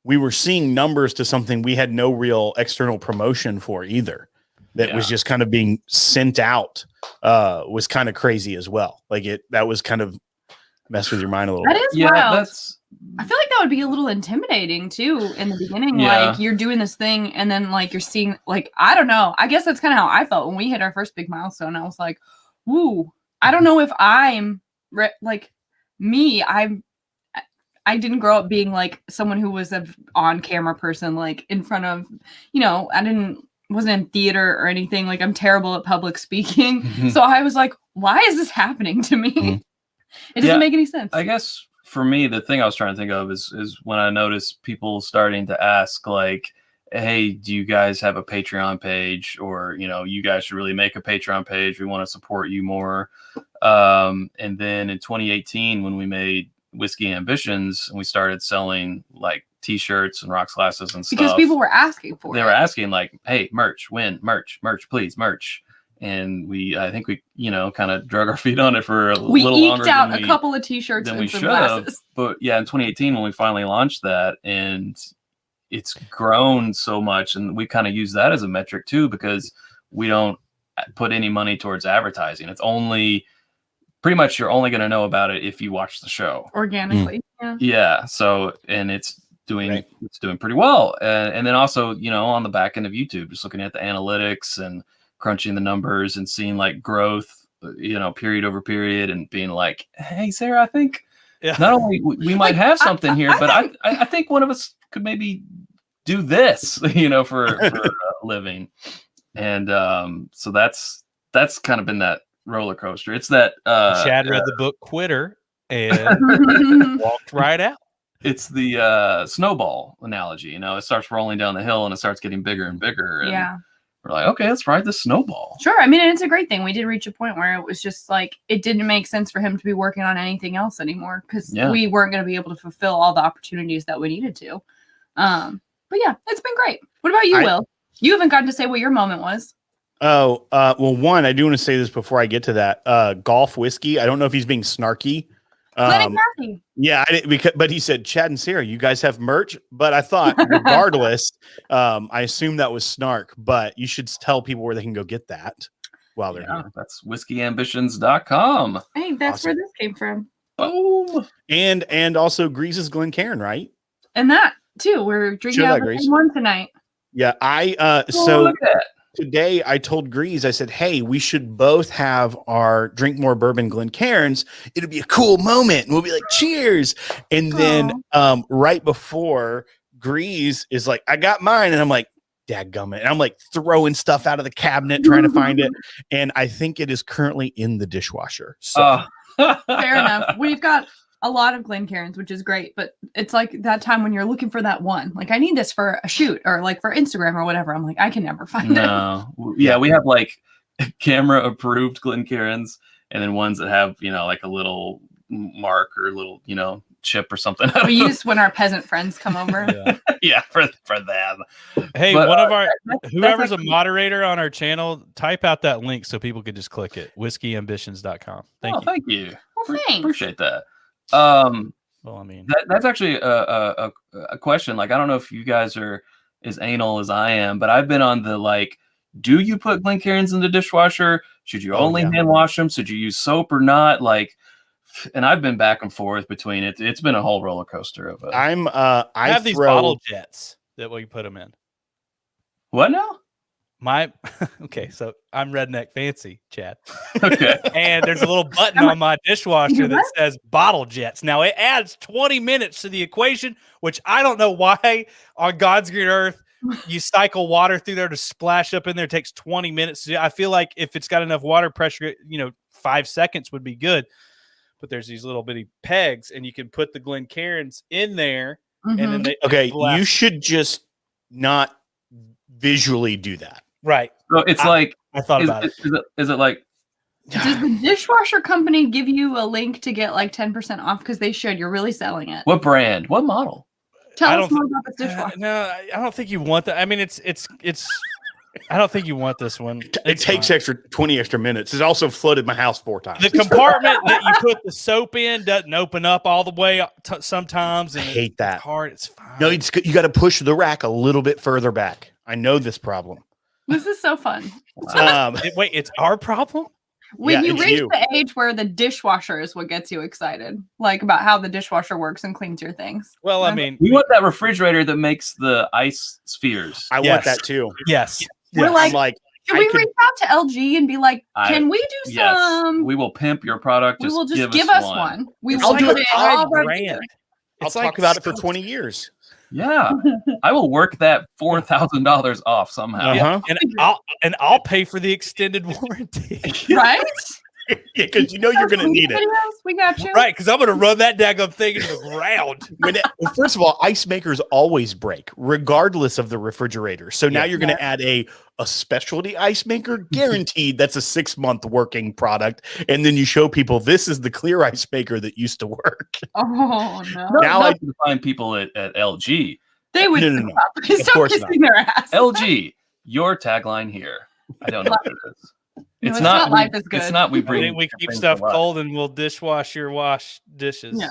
we were seeing numbers to something we had no real external promotion for either. That was just kind of being sent out was kind of crazy as well. Like that was kind of mess with your mind a little bit. That is wild. I feel like that would be a little intimidating too in the beginning. Yeah. Like you're doing this thing and then like you're seeing like, I don't know. I guess that's kind of how I felt when we hit our first big milestone. I was like, woo, I don't know if I'm like me. I didn't grow up being like someone who was an on camera person, like in front of, I didn't wasn't in theater or anything. Like I'm terrible at public speaking. So I was like, why is this happening to me? It doesn't make any sense. I guess for me, the thing I was trying to think of is when I noticed people starting to ask like, hey, do you guys have a Patreon page? Or, you guys should really make a Patreon page. We want to support you more. And then in 2018, when we made Whiskey Ambitions and we started selling like t-shirts and rocks glasses and stuff. Because people were asking for it. They were asking like, hey, merch, merch, please, merch. And I think we, kind of drug our feet on it for a little longer. We eked out a couple of t-shirts than and we some should glasses. have. But yeah, in 2018, when we finally launched that, and it's grown so much, and we kind of use that as a metric too, because we don't put any money towards advertising. It's only pretty much you're only going to know about it if you watch the show organically. Yeah. So, and it's doing pretty well. And then also, on the back end of YouTube, just looking at the analytics and crunching the numbers and seeing like growth, period over period, and being like, hey, Sarah, I think not only we might have something here, but I think one of us could maybe do this, for a living. And so that's kind of been that roller coaster. It's that Chad read the book Quitter and walked right out. It's the snowball analogy. It starts rolling down the hill and it starts getting bigger and bigger. And we're like, okay, let's ride the snowball. Sure. I mean, it's a great thing. We did reach a point where it was just like, it didn't make sense for him to be working on anything else anymore because we weren't going to be able to fulfill all the opportunities that we needed to. But yeah, it's been great. What about you, Will? You haven't gotten to say what your moment was. Oh, well, one, I do want to say this before I get to that. Golf Whiskey. I don't know if he's being snarky. Yeah, but he said, Chad and Sara, you guys have merch. But I thought, regardless, I assume that was snark. But you should tell people where they can go get that while they're here. That's whiskeyambitions.com. Hey, that's where this came from. Boom. And also Grease's Glencairn, right? And that too. We're drinking out the same one tonight. Yeah, so today I told Greeze, I said, hey, we should both have our Drink More Bourbon Glencairns. It'll be a cool moment. And we'll be like, cheers. And then right before, Greeze is like, I got mine. And I'm like, dadgummit. And I'm like throwing stuff out of the cabinet, trying to find it. And I think it is currently in the dishwasher. So fair enough. We've got a lot of Glencairns, which is great, but it's like that time when you're looking for that one. Like, I need this for a shoot or like for Instagram or whatever. I'm like, I can never find it. Yeah, we have like camera approved Glencairns, and then ones that have, like a little mark or a little, chip or something. We use when our peasant friends come over. Yeah, for them. Hey, but, one of our whoever's a moderator on our channel, type out that link so people could just click it. whiskeyambitions.com. Thank you. Well, thanks. Appreciate that. Well, I mean, that's actually a question. Like, I don't know if you guys are as anal as I am, but I've been on the like, do you put Glencairns in the dishwasher? Should you only hand wash them? Should you use soap or not? Like, and I've been back and forth between it. It's been a whole roller coaster of it. I have these bottle jets that we put them in. What now? Okay, so I'm redneck fancy, Chad. Okay. And there's a little button on my dishwasher that says bottle jets. Now it adds 20 minutes to the equation, which I don't know why on God's green earth you cycle water through there to splash up in there. It takes 20 minutes. I feel like if it's got enough water pressure, 5 seconds would be good. But there's these little bitty pegs, and you can put the Glencairns in there. Mm-hmm. And then you should just not visually do that. Right. So it's I thought about it. Is it like, does the dishwasher company give you a link to get like 10% off? Because they should. You're really selling it. What brand? What model? Tell us more about this dishwasher. No, I don't think you want that. I mean, it's. I don't think you want this one. It takes 20 extra minutes. It's also flooded my house 4 times. The compartment that you put the soap in doesn't open up all the way sometimes. And I hate that. It's hard. It's fine. No, you got to push the rack a little bit further back. I know this problem. This is so fun. Wait, it's our problem? When you reach the age where the dishwasher is what gets you excited, like about how the dishwasher works and cleans your things. Well, I mean, we want that refrigerator that makes the ice spheres. I want that too. Yes. We're like, should we reach out to LG and be like, can we do some? We will pimp your product. We will just give us one. We will do it $5 grand. I'll talk about it for 20 years. Yeah, I will work that $4,000 off somehow. Uh-huh. And I'll pay for the extended warranty. Right? Yeah, because you're going to need it. Videos, we got you. Right, because I'm going to run that daggum thing into the ground. Well, first of all, ice makers always break, regardless of the refrigerator. So now you're going to add a specialty ice maker, guaranteed that's a 6-month working product. And then you show people this is the clear ice maker that used to work. Oh no! Now I can find people at LG. They would No. stop kissing their ass. LG, your tagline here. I don't know what it is. No, it's not life is good. It's not we I bring. think we keep stuff cold and we'll dishwasher wash dishes. Yeah.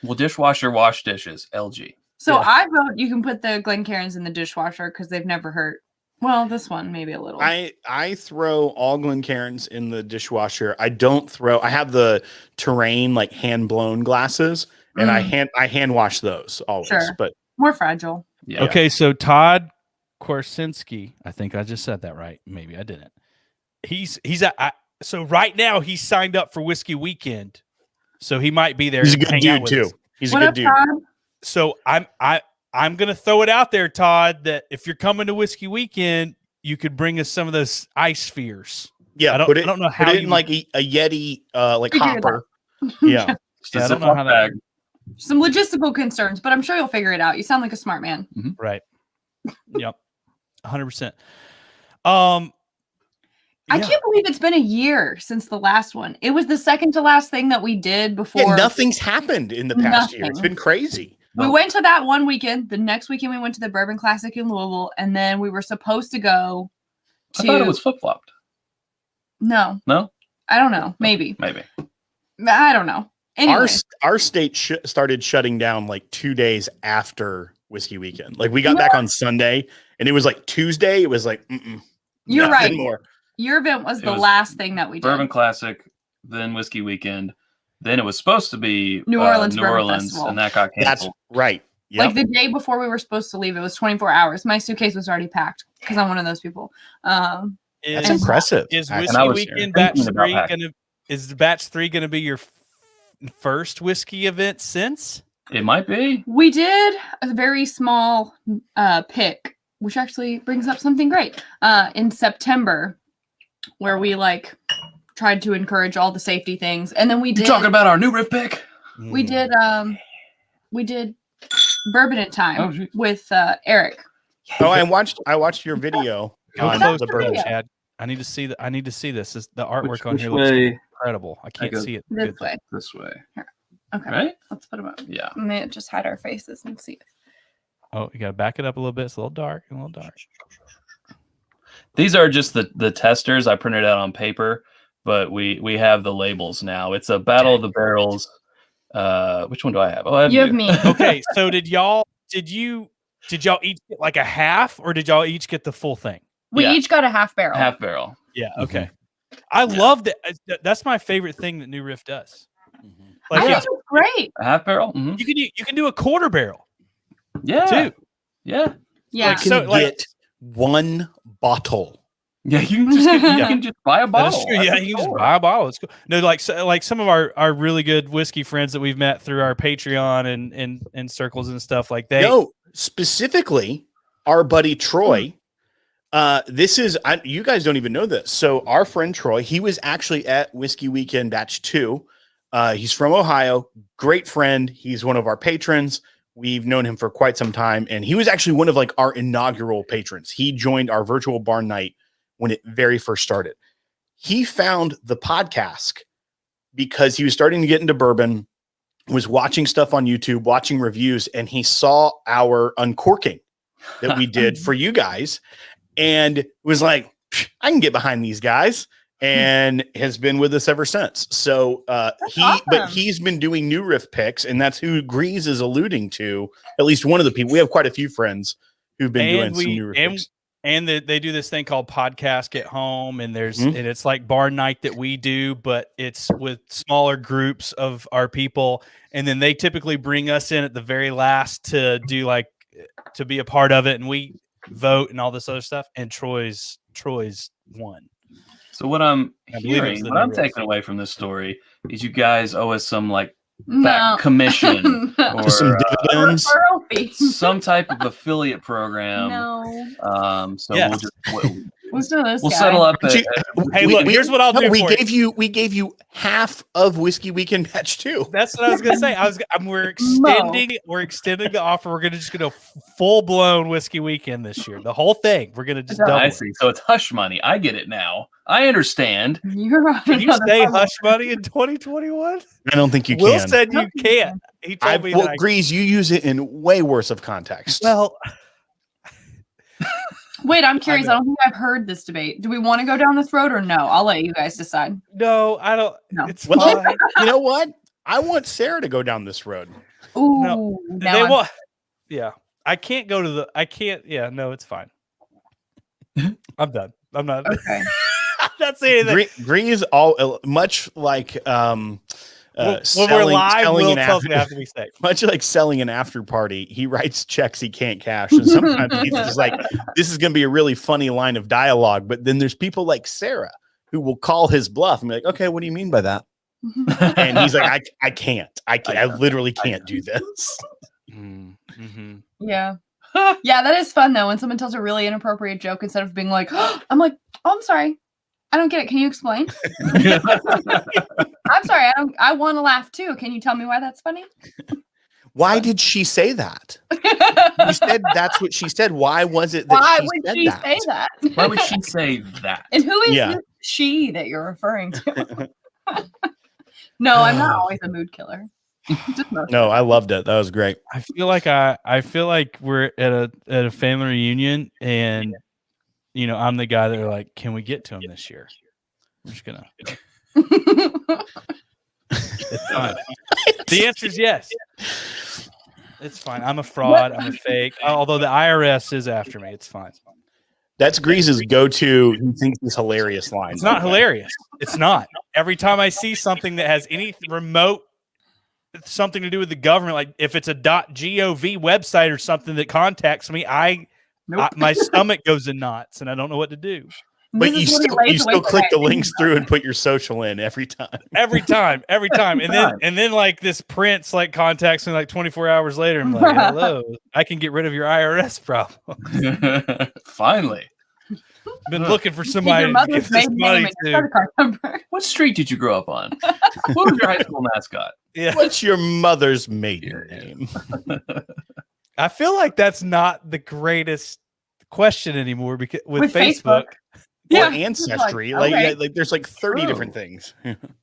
We'll dishwasher wash dishes. LG. So I vote you can put the Glencairns in the dishwasher because they've never hurt. Well, this one maybe a little. I throw all Glencairns in the dishwasher. I don't throw. I have the Terrain like hand blown glasses, and I hand wash those always. Sure. But more fragile. Yeah. Okay, so Todd Korsinski, I think I just said that right. Maybe I didn't. So right now he's signed up for Whiskey Weekend, so he might be there. He's a good dude too. He's a good dude. Todd? So I'm gonna throw it out there, Todd, that if you're coming to Whiskey Weekend, you could bring us some of those ice spheres. Yeah, I don't know how put it you in like a Yeti like Figure it hopper. Yeah. I don't know how that. Some logistical concerns, but I'm sure you'll figure it out. You sound like a smart man. Right. Yep. 100%. I can't believe it's been a year since the last one. It was the second to last thing that we did before. Yeah, nothing's happened in the past year. It's been crazy. We went to that one weekend. The next weekend we went to the Bourbon Classic in Louisville, and then we were supposed to go to. I thought it was flip flopped. No. I don't know. Maybe. I don't know. Anyway. Our state started shutting down like 2 days after Whiskey Weekend. Like we got back on Sunday, and it was like Tuesday. It was like, you're right. More. Your event was the last thing that we did. Bourbon Classic, then Whiskey Weekend. Then it was supposed to be New Orleans, and that got canceled. That's right. Yep. Like the day before we were supposed to leave, it was 24 hours. My suitcase was already packed because I'm one of those people. That's impressive. Is Whiskey Weekend batch 3 is batch 3 gonna be your first whiskey event since? It might be. We did a very small pick, which actually brings up something great. In September, where we like tried to encourage all the safety things, and then we did. You talking about our new riff pick? We did Bourbon in Time with Eric. Oh, I watched your video on the bourbon. Chad. I need to see that. I need to see this. The artwork on here looks incredible. I can't see it. This way. This way. Here. Okay. Right? Let's put them up. Yeah. And then just hide our faces and see it. Oh, you gotta back it up a little bit. It's a little dark. These are just the testers I printed out on paper, but we have the labels now. It's a Battle of the Barrels. Which one do I have? Oh, I have you have me. Okay, so did y'all each get like a half, or did y'all each get the full thing? We each got a half barrel. Half barrel. Yeah. Okay. I love that. That's my favorite thing that New Riff does. Like, I think it's great. A half barrel. Mm-hmm. You can do a quarter barrel. Yeah. Too. Yeah. You can get one bottle. Yeah, you can just buy a bottle. That's true. Yeah, you can just buy a bottle. It's cool. No, like some of our really good whiskey friends that we've met through our Patreon and circles and stuff like that. No, specifically our buddy Troy. You guys don't even know this. So our friend Troy, he was actually at Whiskey Weekend Batch 2. He's from Ohio, great friend. He's one of our patrons. We've known him for quite some time, and he was actually one of like our inaugural patrons. He joined our virtual barn night when it very first started. He found the podcast because he was starting to get into bourbon, was watching stuff on YouTube, watching reviews, and he saw our uncorking that we did for you guys and was like, I can get behind these guys, and has been with us ever since. So but he's been doing new riff picks, and that's who Greeze is alluding to. At least one of the people. We have quite a few friends who've been doing some new riff picks. And they do this thing called Podcask at home, and and it's like barn night that we do, but it's with smaller groups of our people, and then they typically bring us in at the very last to do to be a part of it, and we vote and all this other stuff. And Troy's won. So what I'm hearing, what I'm taking away from this story is you guys owe us some like back commission or Just some dividends. Referral fee. some type of affiliate program. No. So Yes. we'll just We'll settle up. Hey, look, here's what I'll do. We for gave you half of Whiskey Weekend batch 2. That's what I was gonna say. We're extending the offer. We're just gonna full blown Whiskey Weekend this year. The whole thing. We're gonna just double. I it. see. So it's hush money. I get it now. I understand. You're on Can you another say level. hush money in 2021? I don't think you Will can. said you can't. He told me that. Grease, you use it in way worse of context. Well, Wait, I'm curious. I don't think I've heard this debate. Do we want to go down this road or no? I'll let you guys decide. no, I don't. No. It's Well, fine. you know what? I want Sarah to go down this road. Ooh, No, now they I'm- want. Yeah, I can't go to the. I can't. Yeah, no, it's fine. I'm done. I'm not. Okay. I'm not saying that. Grease all much like When we're selling- live, selling Will an tells after- me after we say. much like selling an after party, he writes checks he can't cash. And sometimes he's just like, this is going to be a really funny line of dialogue. But then there's people like Sarah who will call his bluff and be like, okay, what do you mean by that? And he's like, I can't. I literally can't do this. Mm-hmm. Yeah. Yeah, that is fun though. When someone tells a really inappropriate joke, instead of being like, I'm like, oh, I'm sorry. I don't get it. Can you explain? I'm sorry. I want to laugh too. Can you tell me why that's funny? Why did she say that? You said that's what she said. Why was it that Why she would said she that? say that? Why would she say that? And who is Yeah. this she that you're referring to? No, I'm not always a mood killer. Just most No, of I loved it. That was great. I feel like we're at a family reunion, and you know, I'm the guy that are like, can we get to him this year? I'm just gonna. it. It's fine. The answer is yes. It's fine. I'm a fraud. I'm a fake. Although the IRS is after me, it's fine. That's Grease's go-to. He thinks is hilarious line. It's not hilarious. It's not. Every time I see something that has any remote something to do with the government, like if it's a .gov website or something that contacts me, my stomach goes in knots and I don't know what to do. But This you is what he still lays awake click at the night. links through and put your social in every time. Every time. And then like this prince like contacts me like 24 hours later. I'm like, hello, I can get rid of your IRS problem. Finally. Been looking for Your somebody to mother's give this maiden name money and your to. credit card number. What street did you grow up on? What was your high school mascot? Yeah. What's your mother's maiden Yeah. name? I feel like that's not the greatest question anymore because with Facebook. Yeah. Or ancestry. Like, Like, okay. like there's like 30 True. different things.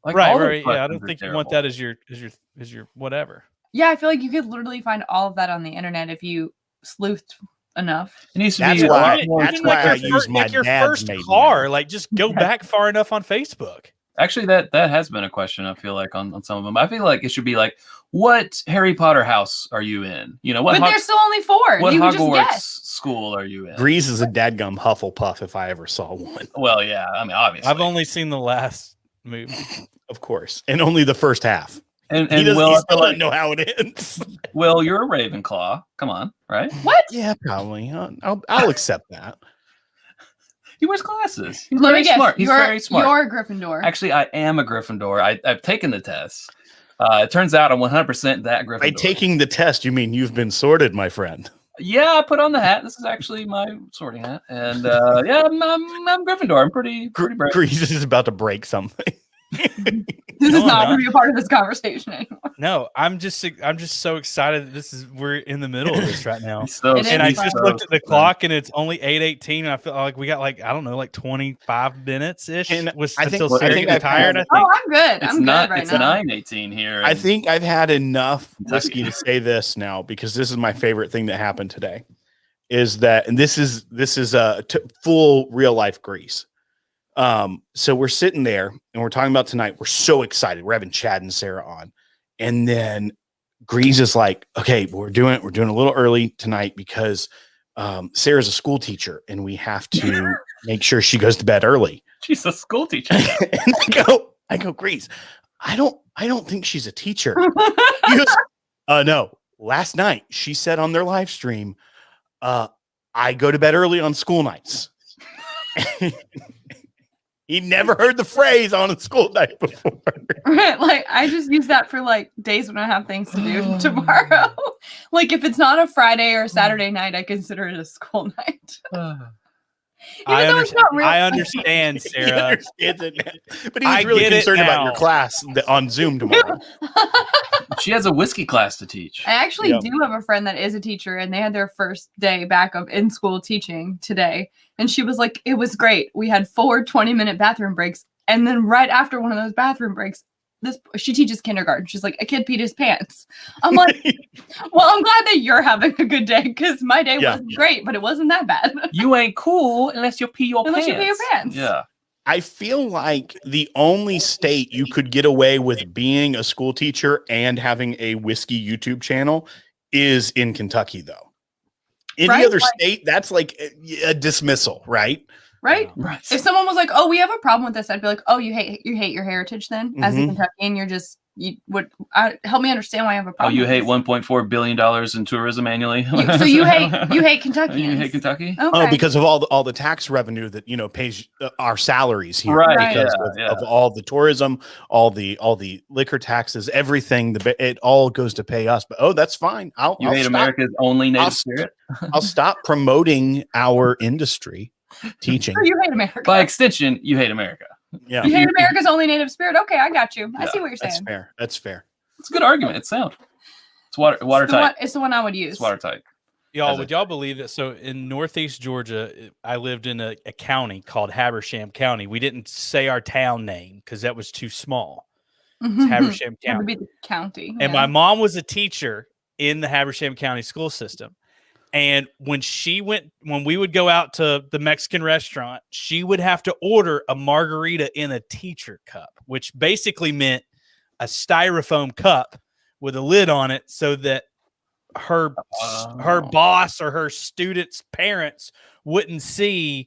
Like, Right. all the Yeah. I questions don't are think you want terrible. that as your whatever. Yeah, I feel like you could literally find all of that on the internet if you sleuthed enough. It needs to That's be a why- lot more. that's why I use my your dad's first maiden car. name. Like just go back far enough on Facebook. Actually, that has been a question. I feel like on some of them. I feel like it should be like, what Harry Potter house are you in? You know, what But there's still only 4. what You can just Hogwarts guess. school are you in? Grease is a dadgum Hufflepuff if I ever saw one. Well, yeah. I mean, obviously. I've only seen the last movie. Of course. And only the first half. and He doesn't, Will, he I still feel doesn't like, know how it ends. Will, you're a Ravenclaw. Come on, right? What? Yeah, probably. I'll accept that. He wears glasses. He's Let me very guess. smart. He's very smart. You're a Gryffindor. Actually, I am a Gryffindor. I've taken the test. It turns out I'm 100% that Gryffindor. By taking the test, you mean you've been sorted, my friend. Yeah, I put on the hat. This is actually my sorting hat, and yeah, I'm Gryffindor. I'm pretty brave. Grease is about to break something. This is No, I'm not not. going to be a part of this conversation anymore. No, I'm just so excited. We're in the middle of this right now. He's so It is And I It's just fun. looked at the clock and it's only 8:18 and I feel like we got like, I don't know, like 25 minutes-ish. And Was I think- until Sarah I think gets I've tired, I had- think. Oh, I'm good. It's I'm not. good right It's now. 9:18 here. I and- think I've had enough Kentucky. whiskey to say this now because this is my favorite thing that happened today. Is that, and this is full real life Grease. So we're sitting there and we're talking about tonight. We're so excited. We're having Chad and Sara on, and then Grease is like, "Okay, we're doing a little early tonight because Sarah's a school teacher and we have to make sure she goes to bed early." She's a school teacher. And I go, Grease, I don't think she's a teacher. He goes, no. Last night she said on their live stream, I go to bed early on school nights. He never heard the phrase on a school night before. Right, like I just use that for like days when I have things to do tomorrow. Like if it's not a Friday or a Saturday night, I consider it a school night. I He understand, Sarah. understands it now. But he's really concerned about your class on Zoom tomorrow. She has a whiskey class to teach. I actually do have a friend that is a teacher, and they had their first day back of in school teaching today. And she was like, it was great. We had 4 20-minute bathroom breaks. And then right after one of those bathroom breaks, she teaches kindergarten. She's like, a kid peed his pants. I'm like, well, I'm glad that you're having a good day because my day wasn't great, but it wasn't that bad. You ain't cool unless you pee your pants. Unless you pee your pants. Yeah. I feel like the only state you could get away with being a school teacher and having a whiskey YouTube channel is in Kentucky, though. Any other state, that's like a dismissal, right? Right? Right. If someone was like, "Oh, we have a problem with this," I'd be like, "Oh, you hate your heritage then?" As a Kentuckian, you're just help me understand why I have a problem. Oh, you hate $1.4 billion in tourism annually. So you hate Kentucky. You hate Kentucky? Okay. Oh, because of all the tax revenue that pays our salaries here, right? Because of all the tourism, all the liquor taxes, everything. It all goes to pay us. But that's fine. I'll hate stop. America's only native spirit. I'll stop promoting our industry. Teaching. So you hate America. By extension, you hate America. Yeah. You hate America's only native spirit. Okay, I got you. I see what you're saying. That's fair. It's a good argument. It's sound. It's watertight. It's the one I would use. It's watertight. Y'all, would y'all believe that? So in Northeast Georgia, I lived in a county called Habersham County. We didn't say our town name because that was too small. It's Habersham County. That would be the county. And my mom was a teacher in the Habersham County school system. And when we would go out to the Mexican restaurant, she would have to order a margarita in a teacher cup, which basically meant a styrofoam cup with a lid on it so that her boss or her students' parents wouldn't see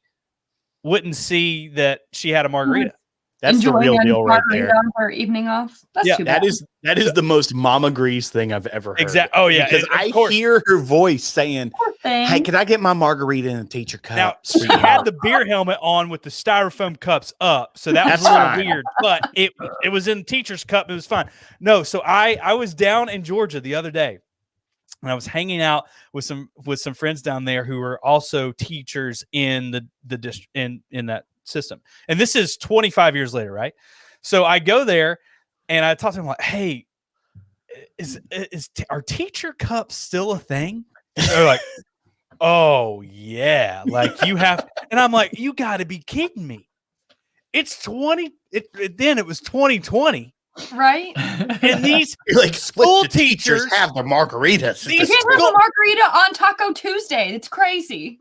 that she had a margarita. That's the real deal right there. For evening off. That's too bad. That is the most Mama Grease thing I've ever heard. Exactly. Oh yeah, because I hear her voice saying, "Hey, can I get my margarita in a teacher cup?" Now she had the beer helmet on with the styrofoam cups up, so that was a little weird. But it was in the teacher's cup. It was fine. No, so I was down in Georgia the other day, and I was hanging out with some friends down there who were also teachers in the district in that system. And this is 25 years later, right? So I go there and I talk to them like, "Hey, are teacher cups still a thing?" And they're like, "Oh yeah, like you have." And I'm like, "You got to be kidding me! It's then it was 2020, right?" And these like school teachers have their margaritas. You can't have a margarita on Taco Tuesday. It's crazy.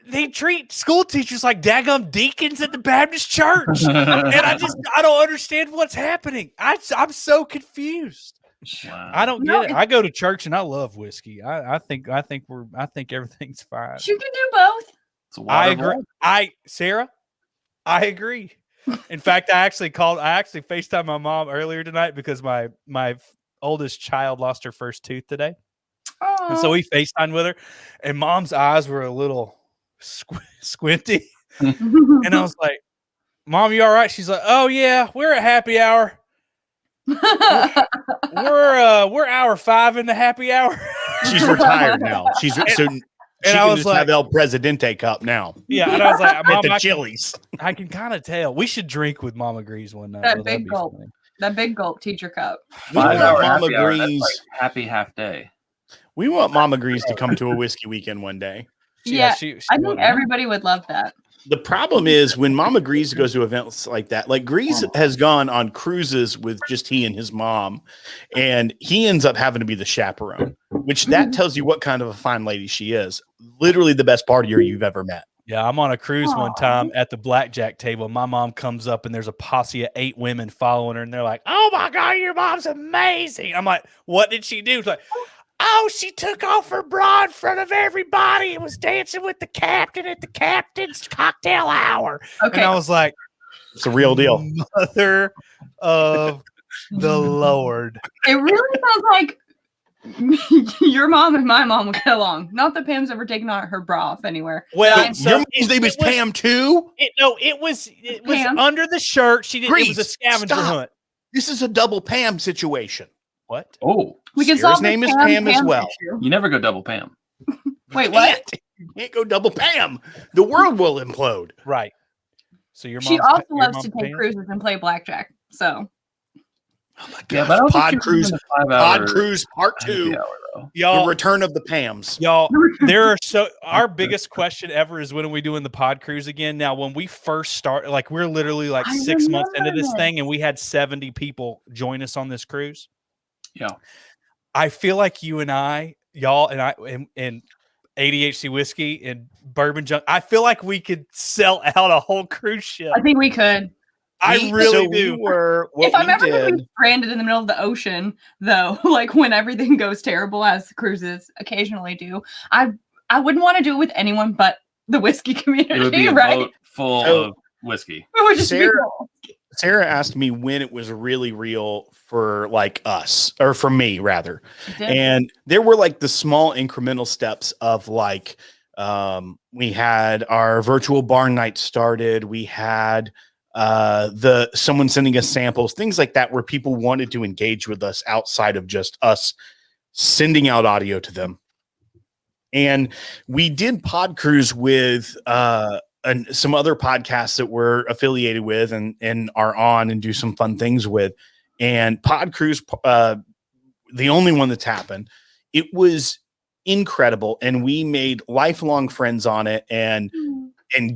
They treat school teachers like daggum deacons at the Baptist church, and I don't understand what's happening. I'm so confused. Wow. I don't get it. I go to church and I love whiskey. I think everything's fine. You can do both. I agree. Sarah, I agree. In fact, I actually FaceTimed my mom earlier tonight because my oldest child lost her first tooth today. Aww. And so we FaceTimed with her, and Mom's eyes were a little squinty. And I was like, "Mom, you all right?" She's like, "Oh yeah, we're at happy hour. We're hour 5 in the happy hour." She's retired now. She can just have El Presidente cup now. Yeah, and I was like, "Mom, at the Chili's." I can kind of tell. We should drink with Mama Grease one night. That big gulp. That big gulp teacher cup. We want Mama Grease. Like happy half day. We want Mama Grease to come to a whiskey weekend one day. I think everybody would love that. The problem is when Mama Grease goes to events like that, like Grease has gone on cruises with just he and his mom, and he ends up having to be the chaperone, which that tells you what kind of a fine lady she is. Literally the best partier you've ever met. Yeah, I'm on a cruise one time at the blackjack table. My mom comes up and there's a posse of 8 women following her, and they're like, "Oh my God, your mom's amazing." I'm like, "What did she do?" It's like, "Oh, she took off her bra in front of everybody and was dancing with the captain at the captain's cocktail hour." Okay. And I was like, "It's a real deal." Mother of the Lord. It really sounds like Your mom and my mom will get along. Not that Pam's ever taken her bra off anywhere. Well, Your mom's name is Pam too? It was Pam? under the shirt. She did. It was a Grease, scavenger stop. hunt. This is a double Pam situation. What? Oh, We can Sarah's solve name this is Pam as well. issue. you never go double Pam. Wait, what? You can't go double Pam. The world will implode. Right. So your She mom's also your loves mom's to take Pam? cruises and play blackjack. So Oh my Yeah, gosh. but I don't think Pod you're Cruise. doing a 5-hour Pod Cruise Part happy 2. hour, though. The Y'all, return of the Pams. y'all, there are our biggest question ever is when are we doing the pod cruise again? Now, when we first start, like we're literally like I 6 months into remember this this. thing, and we had 70 people join us on this cruise. Yeah. I feel like you and y'all and ADHD whiskey and bourbon junk. I feel like we could sell out a whole cruise ship. I think we could. I really do. We were, what If I'm we ever going to did, be stranded in the middle of the ocean, though, like when everything goes terrible, as cruises occasionally do, I wouldn't want to do it with anyone but the whiskey community, It would be a right? boat full So- of whiskey. It would just be Sarah- cool. Sarah asked me when it was really real for like us, or for me rather. And there were like the small incremental steps of like, we had our virtual barn night started. We had someone sending us samples, things like that, where people wanted to engage with us outside of just us sending out audio to them. And we did Pod Cruise with and some other podcasts that we're affiliated with and are on and do some fun things with. And Pod Cruise, the only one that's happened, it was incredible. And we made lifelong friends on it and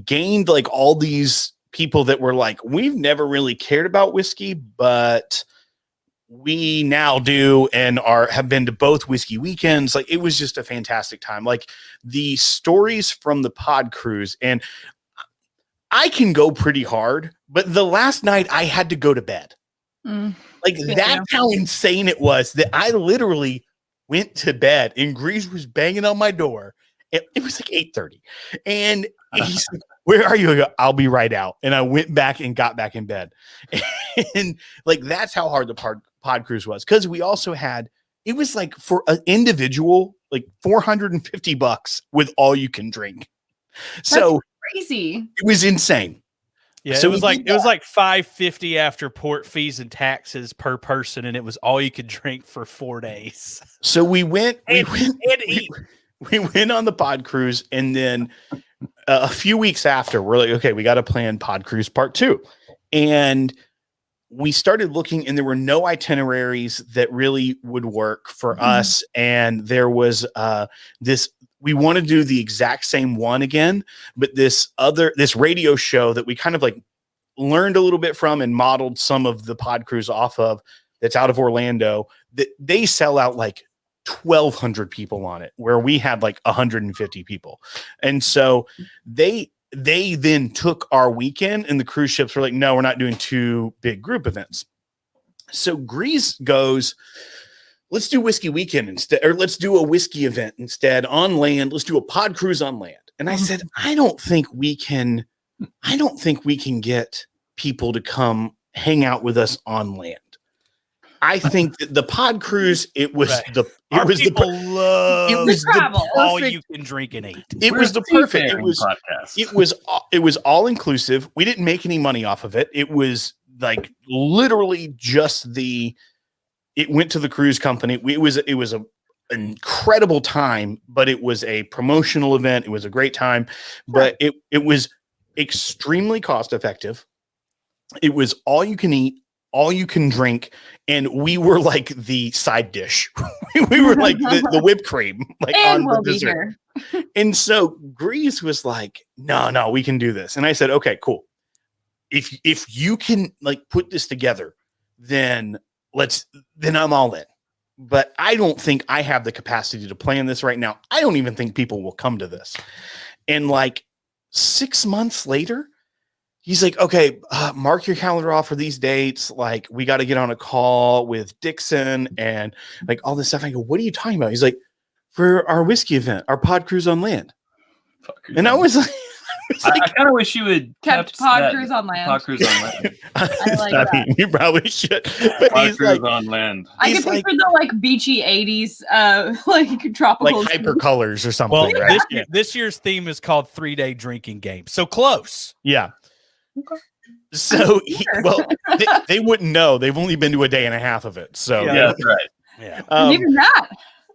gained like all these people that were like, we've never really cared about whiskey, but we now do and have been to both whiskey weekends. Like, it was just a fantastic time. Like, the stories from the Pod Cruise, and I can go pretty hard, but the last night I had to go to bed. Like, that's how insane it was that I literally went to bed and Greeze was banging on my door. It was like 8:30. And he's like, where are you? I go, I'll be right out. And I went back and got back in bed. And like, that's how hard the pod cruise was. Cause we also had, it was like for an individual, like $450 with all you can drink. So Crazy. it was insane. Yeah, So it was we like did $550 after port fees and taxes per person, and it was all you could drink for 4 days. So we went And eat. we went on the pod cruise, and then a few weeks after, we're like, okay, we got to plan Pod Cruise Part 2. And we started looking, and there were no itineraries that really would work for us. And there was we want to do the exact same one again, but this radio show that we kind of like learned a little bit from and modeled some of the Pod Cruise off of, that's out of Orlando, that they sell out like 1,200 people on it, where we had like 150 people. And so they then took our weekend, and the cruise ships were like, no, we're not doing 2 big group events. So Greeze goes, let's do whiskey weekend instead, or let's do a whiskey event instead on land. Let's do a pod cruise on land. And I said, I don't think we can get people to come hang out with us on land. I think that the pod cruise, it was Right. the Our people love it was the travel. all perfect, you can drink and eat. it We're was a the perfect, seafaring podcast. it was all inclusive. We didn't make any money off of it. It was like literally just it went to the cruise company. It was an incredible time, but it was a promotional event. It was a great time, but it was extremely cost effective. It was all you can eat, all you can drink, and we were like the side dish. We were like the whipped cream, like And on we'll the be dessert. here. And so Greeze was like, no, we can do this. And I said, okay, cool. If you can like put this together, then I'm all in. But I don't think I have the capacity to plan this right now. I don't even think people will come to this. And like 6 months later, he's like, okay, mark your calendar off for these dates. Like, we got to get on a call with Dixon and like all this stuff. I go, what are you talking about? He's like, for our whiskey event, our pod cruise on land. And I was like, I kind of wish you would Kept Pod Cruise on land. Pod Cruise on land. I like that. You probably should. But Pod he's Cruise like, on land. I can picture the like beachy 80s, like tropical, like hyper colors or something. Well, right? this year's theme is called 3-day drinking game. So close. Yeah. Okay. So, they wouldn't know. They've only been to a day and a half of it. So, Yeah, that's right. Yeah. And even that.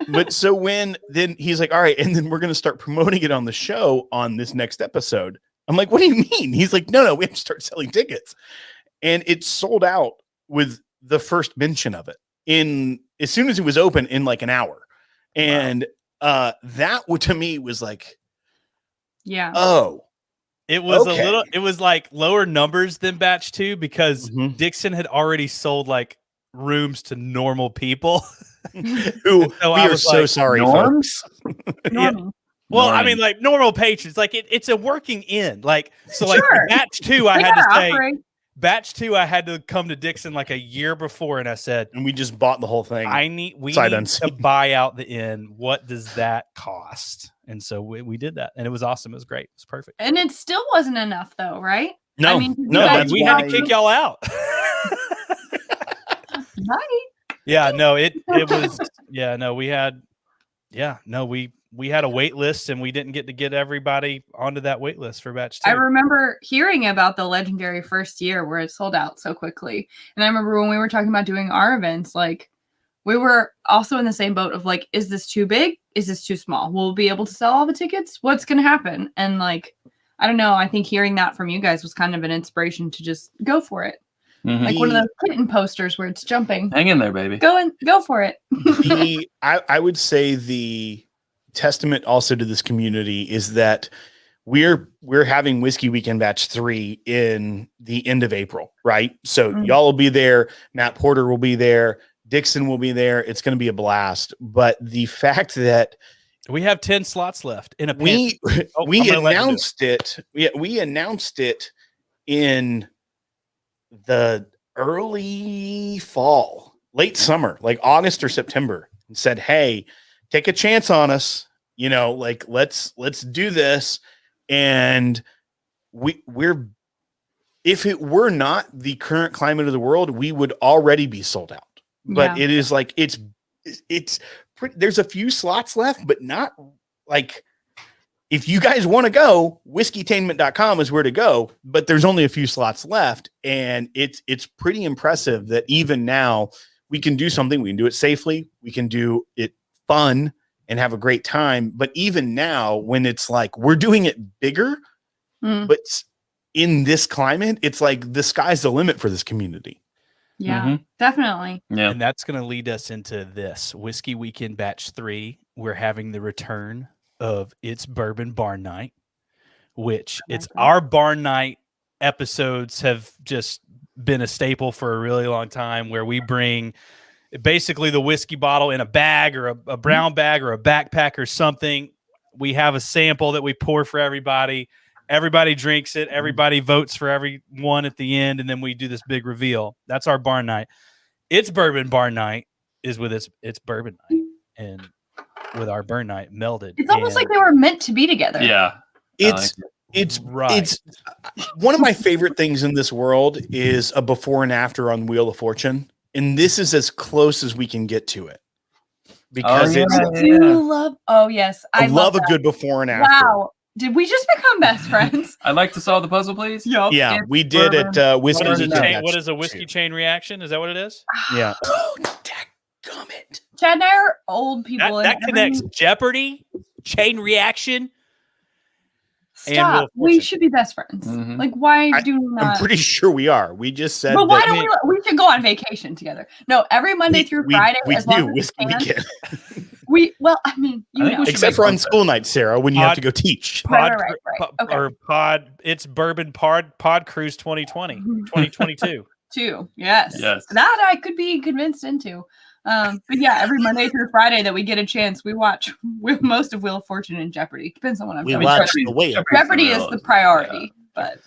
But so then he's like, all right, and then we're going to start promoting it on the show on this next episode. I'm like, what do you mean? He's like, no, we have to start selling tickets. And it sold out with the first mention of it as soon as it was open in like an hour. And that to me was like, yeah. Oh, it was okay. it was like lower numbers than batch 2 because Dixon had already sold like rooms to normal people. Who so we are so sorry, norms? folks. Yeah. Well, I mean, like normal patrons, like it's a working inn. Like, so like batch 2, I had to say, batch 2, I had to come to Dixon like a year before, and I said, and we just bought the whole thing. we need to buy out the inn. What does that cost? And so we did that, and it was awesome. It was great. It was perfect. And it still wasn't enough, though, right? No, I mean, we had to kick y'all out. Right. Yeah, no, it was. Yeah, no, we had a wait list, and we didn't get everybody onto that wait list for batch 2. I remember hearing about the legendary first year where it sold out so quickly. And I remember when we were talking about doing our events, like we were also in the same boat of like, is this too big? Is this too small? Will we be able to sell all the tickets? What's going to happen? And like, I don't know. I think hearing that from you guys was kind of an inspiration to just go for it. Mm-hmm. Like one of those kitten posters where it's jumping. Hang in there, baby. Go for it. I would say the testament also to this community is that we're having Whiskey Weekend Batch 3 in the end of April, right? So y'all will be there. Matt Porter will be there. Dixon will be there. It's going to be a blast. But the fact that we have 10 slots left in a we announced it. We announced it in the early fall, late summer, like August or September, and said, hey, take a chance on us, like let's do this. And we're if it were not the current climate of the world, we would already be sold out. But it is like it's pretty, there's a few slots left, but not like, if you guys want to go, whiskeytainment.com is where to go, but there's only a few slots left. And it's pretty impressive that even now we can do something. We can do it safely. We can do it fun and have a great time. But even now, when it's like, we're doing it bigger, but in this climate, it's like the sky's the limit for this community. Yeah, definitely. Yeah. And that's going to lead us into this Whiskey Weekend Batch 3. We're having the return of It's Bourbon Barn Night, which it's our barn night episodes have just been a staple for a really long time, where we bring basically the whiskey bottle in a bag or a brown bag or a backpack or something. We have a sample that we pour for everybody. Everybody drinks it. Everybody votes for everyone at the end. And then we do this big reveal. That's our barn night. It's Bourbon Barn Night is with it's Bourbon Night. And with our burn night melded. It's almost like they were meant to be together. Yeah. It's one of my favorite things in this world is a before and after on Wheel of Fortune. And this is as close as we can get to it. Because I love a good before and after. Wow. Did we just become best friends? I'd like to solve the puzzle, please. Yep. Yeah, we did at Whiskey. What is a whiskey chain reaction? Is that what it is? Yeah. Dadgummit. Chad and I are old people. That connects Jeopardy, chain reaction. Stop. We should be best friends. Mm-hmm. Like, why do we not? I'm pretty sure we are. We just said. But why don't we should go on vacation together? No, every Monday through Friday. We as long do as Whiskey Weekend. Except for on school nights, Sarah, when you have to go teach. It's Bourbon Pod Cruise 2020, 2022. Yes. That I could be convinced into. But yeah, every Monday through Friday that we get a chance, we watch most of Wheel of Fortune and Jeopardy. Depends on what I'm doing. Jeopardy is the priority, but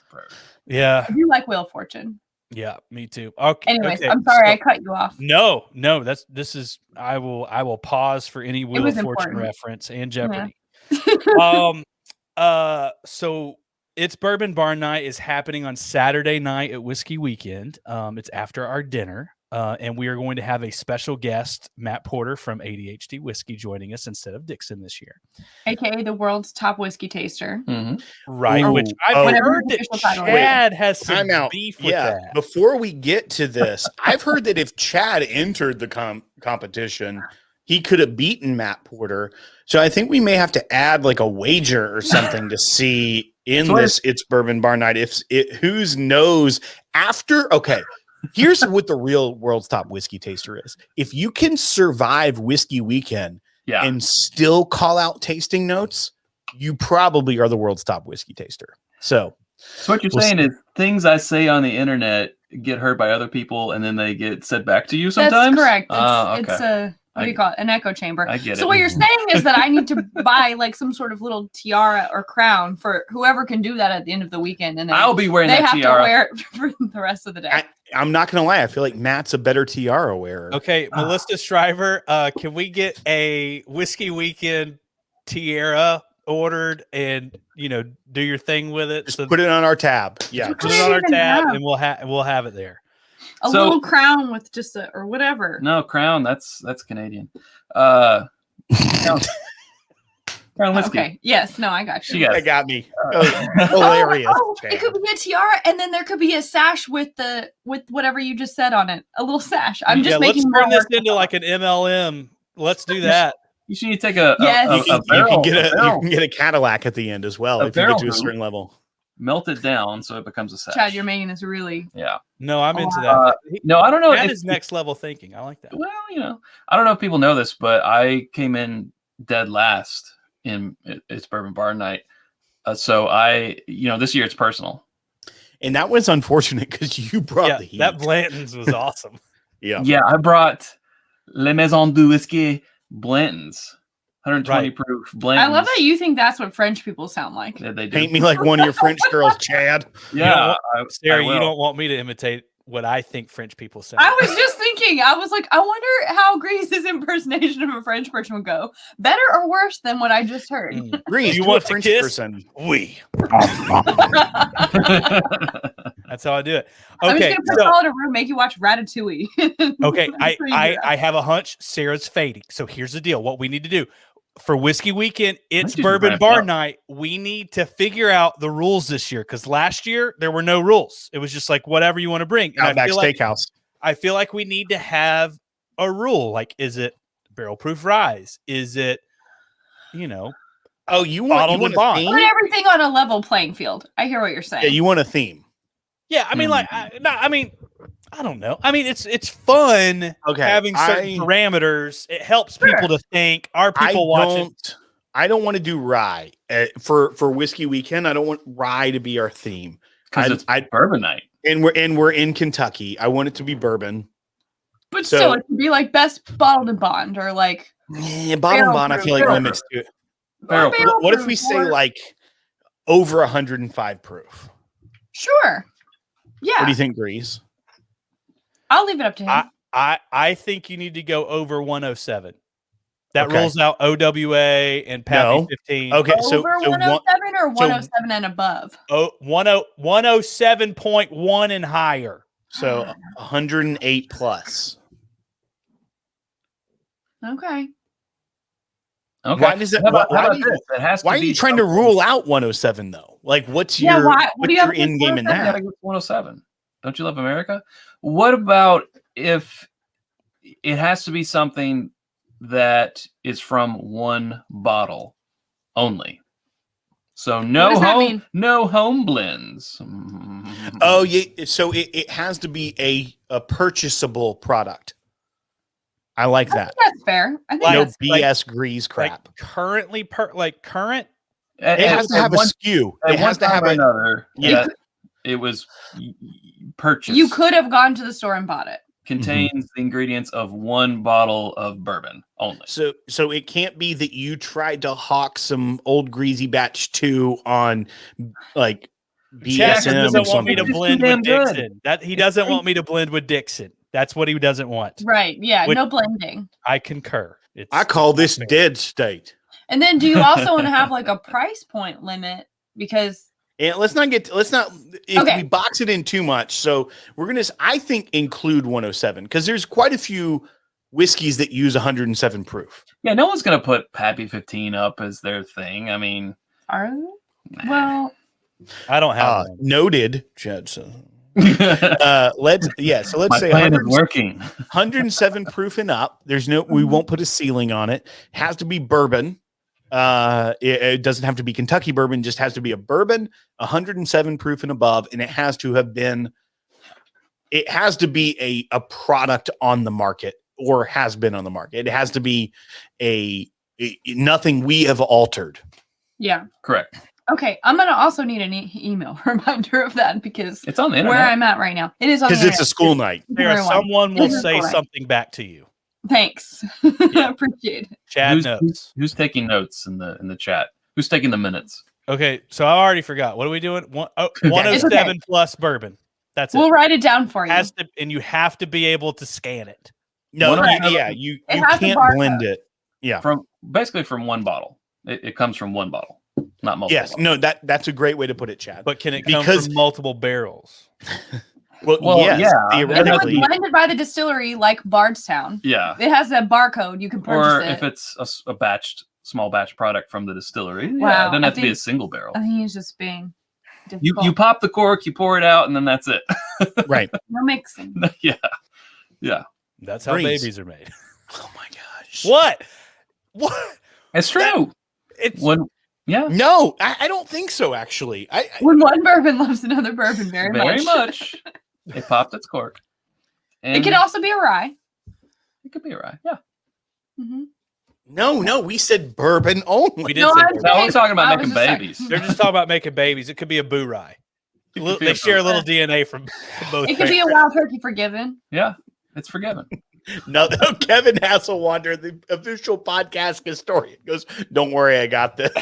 yeah, I do like Wheel of Fortune. Yeah, me too. Okay. Anyways, I'm sorry I cut you off. No, I will pause for any Wheel of Fortune reference and Jeopardy. Yeah. So It's Bourbon Bar Night is happening on Saturday night at Whiskey Weekend. It's after our dinner. And we are going to have a special guest, Matt Porter from ADHD Whiskey, joining us instead of Dixon this year. AKA the world's top whiskey taster. Right. Ooh. Which I've heard that Chad has some beef with that. Before we get to this, I've heard that if Chad entered the competition, he could have beaten Matt Porter. So I think we may have to add like a wager or something to see in this It's Bourbon Bar Night. Whose knows after. Okay. Here's what the real world's top whiskey taster is. If you can survive Whiskey Weekend and still call out tasting notes, you probably are the world's top whiskey taster. So what you're saying is things I say on the internet get heard by other people and then they get said back to you sometimes? That's correct. Okay. It's a, what do you call it? An echo chamber. I get it. So what you're saying is that I need to buy like some sort of little tiara or crown for whoever can do that at the end of the weekend. And then I'll be wearing they that have tiara. to wear it for the rest of the day. I'm not going to lie. I feel like Matt's a better tiara wearer. Okay, Melissa Shriver, can we get a Whiskey Weekend tiara ordered and, do your thing with it? Just put it on our tab. Yeah. Put it on our tab and we'll have it there. A little crown with just or whatever. No, crown. That's Canadian. Crown whiskey. Okay. Yes. No, I got you. That got me. Hilarious. It could be a tiara, and then there could be a sash with whatever you just said on it. A little sash. I'm just making. Let's turn this into like an MLM. Let's do that. You should take a yes. a barrel. You can get a Cadillac at the end as well if you get to a certain level. Melt it down so it becomes a sash. Chad, you're making this really. Yeah. No, I'm into that. No, I don't know. That is next level thinking. I like that. Well, I don't know if people know this, but I came in dead last in It's Bourbon Bar Night. So this year it's personal. And that was unfortunate because you brought the heat. That Blanton's was awesome. Yeah, I brought Le Maison du Whiskey Blanton's. 120 proof Blanton's. I love that you think that's what French people sound like. Yeah, they do. Paint me like one of your French girls, Chad. Yeah. Sarah, you don't want me to imitate what I think French people sound I was just thinking, I was like, I wonder how Grease's impersonation of a French person would go. Better or worse than what I just heard? Grease, you want a French person? Oui. That's how I do it. Okay, I'm just gonna put y'all in a room, make you watch Ratatouille. Okay, I have a hunch Sarah's fading. So here's the deal. What we need to do for Whiskey Weekend, it's Bourbon Bar Night. We need to figure out the rules this year because last year there were no rules. It was just like whatever you want to bring. And Outback Steakhouse. I feel like we need to have a rule. Like, is it barrel proof rye? Is it, you want a theme? Put everything on a level playing field. I hear what you're saying. Yeah, you want a theme. Yeah, I mean, I don't know. I mean, it's fun having certain parameters. It helps people to think. Are people watching? I don't want to do rye for Whiskey Weekend. I don't want rye to be our theme because it's Bourbon Night, and we're in Kentucky. I want it to be bourbon, but still, it could be like best bottled and bond or like bottled and bond. I feel like limits to it. What if we say like over 105 proof? Sure. Yeah. What do you think, Grease? I'll leave it up to him. I think you need to go over 107. That rolls out OWA and PAPI 15. Okay, so 107 or 107 and above? 107.1 and higher. So 108 plus. Okay. Why does it? Why are you trying to rule out 107 though? Like, what's your end game in that? You gotta go 107. Don't you love America? What about if it has to be something that is from one bottle only? So no home blends. Oh yeah. So it has to be a purchasable product. I like that. That's fair. I think no BS Grease crap. Like currently, current. It has to have a SKU. It has to have another. Yeah, it was purchased. You could have gone to the store and bought it. Contains the ingredients of one bottle of bourbon only. So it can't be that you tried to hawk some old Greasy Batch 2 on like BSM. Doesn't want me to blend with Dixon. He doesn't want me to blend with Dixon. That's what he doesn't want. Right. Yeah. No blending. I concur. I call this dead state. And then do you also want to have like a price point limit? Because And let's not if we box it in too much. So we're going to, I think, include 107 because there's quite a few whiskeys that use 107 proof. Yeah, no one's going to put Pappy 15 up as their thing. I mean, are they? Well, I don't have one. Noted, Chad. So let's say plan is working. 107 proof and up. There's no, we won't put a ceiling on it. Has to be bourbon. It doesn't have to be Kentucky bourbon, just has to be a bourbon, 107 proof and above, and it has to be a product on the market or has been on the market. It has to be nothing we have altered. Yeah, correct. Okay, I'm gonna also need an email reminder of that because it's on the internet. Where I'm at right now. It is on the internet because it's a school night. Someone will say something back to you. Thanks. I appreciate it. Chad knows. Who's taking notes in the chat? Who's taking the minutes? Okay, so I already forgot. What are we doing? 107 plus bourbon. That's it. We'll write it down for you. And you have to be able to scan it. No, you can't blend it. Yeah, from one bottle. It comes from one bottle, not multiple. Yes, no, that's a great way to put it, Chad. But can it come from multiple barrels? Well, yes, yeah. Theoretically. If it was blended by the distillery like Bardstown, yeah, it has a barcode you can purchase. Or if it's a small batch product from the distillery, wow, yeah, it doesn't have to be a single barrel. I think he's just being difficult. You pop the cork, you pour it out, and then that's it. Right. No mixing. Yeah. That's how babies are made. Oh my gosh. What? It's true. No, I don't think so. Actually, when one bourbon loves another bourbon very much. It popped its cork. And it could also be a rye. It could be a rye. Yeah. Mm-hmm. No, we said bourbon only. We did say bourbon. We're talking about making babies. They're just talking about making babies. It could be a boo rye. They share a little DNA from both. It could be a wild turkey forgiven. Yeah, it's forgiven. No, Kevin Hasselwander, the official podcast historian, goes, "Don't worry, I got this."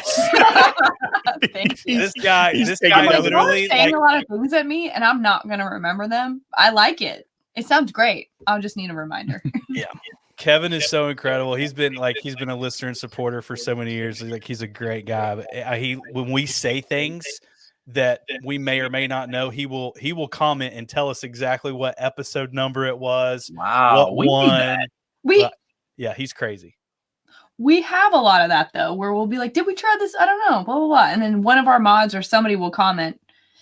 Thank you. This guy literally saying a lot of things at me, and I'm not going to remember them. I like it. It sounds great. I'll just need a reminder. Yeah. Kevin is so incredible. He's been a listener and supporter for so many years. He's a great guy. But when we say things that we may or may not know, he will comment and tell us exactly what episode number it was. Wow, what one. Yeah, he's crazy. We have a lot of that though, where we'll be like, "Did we try this? I don't know." Blah blah blah, and then one of our mods or somebody will comment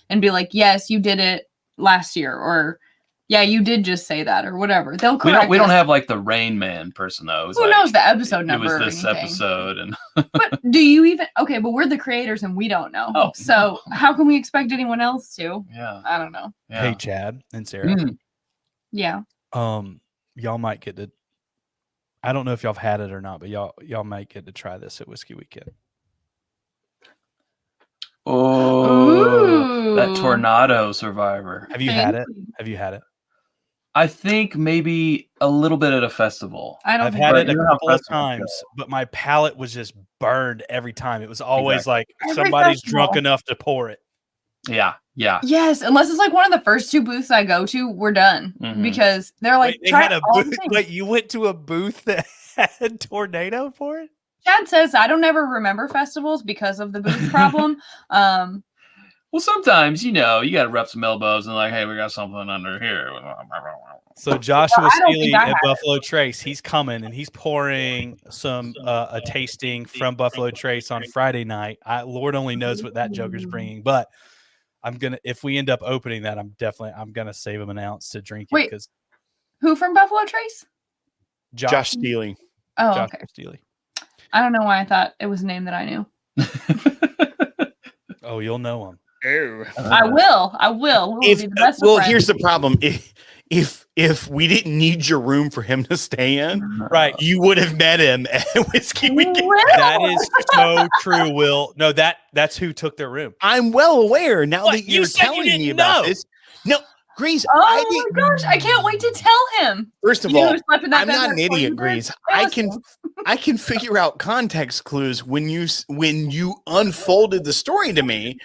and be like, "Yes, you did it last year," or "Yeah, you did just say that," or whatever. They'll correct. We don't have like the Rain Man person though. Who knows the episode number? It was this episode, and but do you even? Okay, but we're the creators and we don't know. Oh, so how can we expect anyone else to? Yeah, I don't know. Yeah. Hey, Chad and Sara. Yeah. Y'all might get to. I don't know if y'all have had it or not, but y'all might get to try this at Whiskey Weekend. Oh, that Tornado Survivor. Have you had it? Have you had it? I think maybe a little bit at a festival. I've had it a couple of times, but my palate was just burned every time. It was always like somebody's drunk enough to pour it. Yeah. Yes, unless it's like one of the first two booths I go to, we're done because they're like. Wait, they had a booth. Wait, you went to a booth that had Tornado for it? Chad says I don't ever remember festivals because of the booth problem. Well, sometimes you got to rub some elbows and like, hey, we got something under here. So Joshua Steele at Buffalo Trace, he's coming and he's pouring some a tasting from Buffalo Trace on Friday night. Lord only knows what that joker's bringing, but if we end up opening that, I'm gonna save him an ounce to drink it. Because who from Buffalo Trace? Josh Steele. Oh, Josh okay. Steele. I don't know why I thought it was a name that I knew. Oh, you'll know him. I will. Here's the problem. If we didn't need your room for him to stay in, right, you would have met him at Whiskey Weekend. That is so true, Will. No, that's who took their room. I'm well aware now that you're telling me about this. No, Greeze. Oh my gosh, I can't wait to tell him. First of all, I'm not an idiot, Greeze. I can figure out context clues when you unfolded the story to me.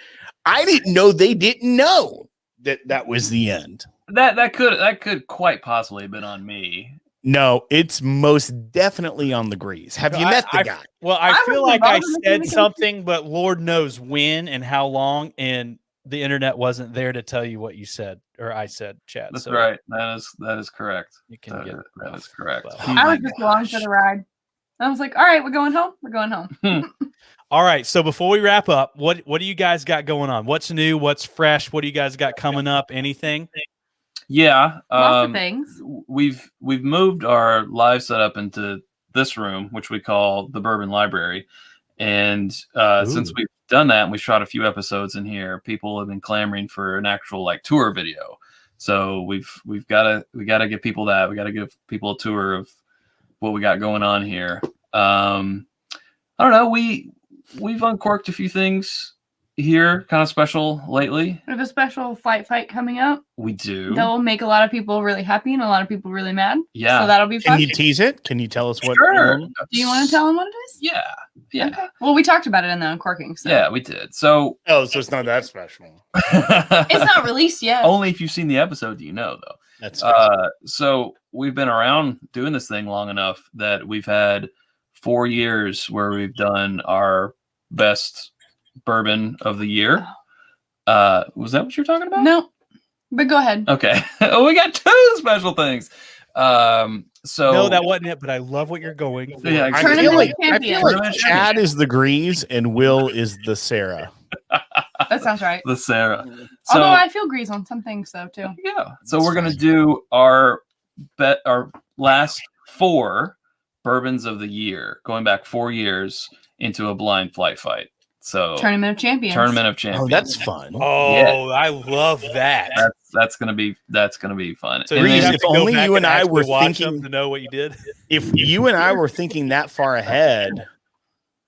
I didn't know they didn't know that was the end. That could quite possibly have been on me. No, it's most definitely on the Greeze. Have you met the guy? Well, I I feel was like I involved in the said communication. something, but Lord knows when and how long, and the internet wasn't there to tell you what you said or I said, Chad. That's so right. That is correct. you can get That is correct. Well, Oh I my was just along for gosh. the ride. I was like, all right, we're going home. We're going home. All right. So before we wrap up, what do you guys got going on? What's new? What's fresh? What do you guys got coming up? Anything? Yeah, Lots of things. we've moved our live setup into this room, which we call the Bourbon Library, and since we've done that and we shot a few episodes in here, people have been clamoring for an actual like tour video. So we got to give people that. We got to give people a tour of what we got going on here. I don't know. We've uncorked a few things here, kind of special lately. We have a special flight fight coming up. We do. That will make a lot of people really happy and a lot of people really mad. Yeah. So that'll be fun. Can you tease it? Can you tell us what? Sure. Do you want to tell them what it is? Yeah. Yeah. Okay. Well, we talked about it in the uncorking. So. Yeah, we did. So Oh, so it's not that special. It's not released yet. only if you've seen the episode do you know, though. That's So we've been around doing this thing long enough that we've had 4 years where we've done our best bourbon of the year. Was that what you're talking about? No. But go ahead. Okay. Oh, we got 2 special things. So No, that wasn't it, but I love what you're going for. Yeah, I Tournament feel like, champion. Chad is the Greeze and Will is the Sara. That sounds right. the Sara. So Although I feel Grease on some things though too. yeah. So we're gonna do our last 4 bourbons of the year, going back 4 years into a blind flight fight. So Tournament of Champions. Tournament of Champions. Oh, that's fun. Oh, Yeah. I love that. That's gonna be fun. So And you Grease, then- have if to go only back you and I actually were watch thinking- them to know what you did. If you and I were thinking that far ahead,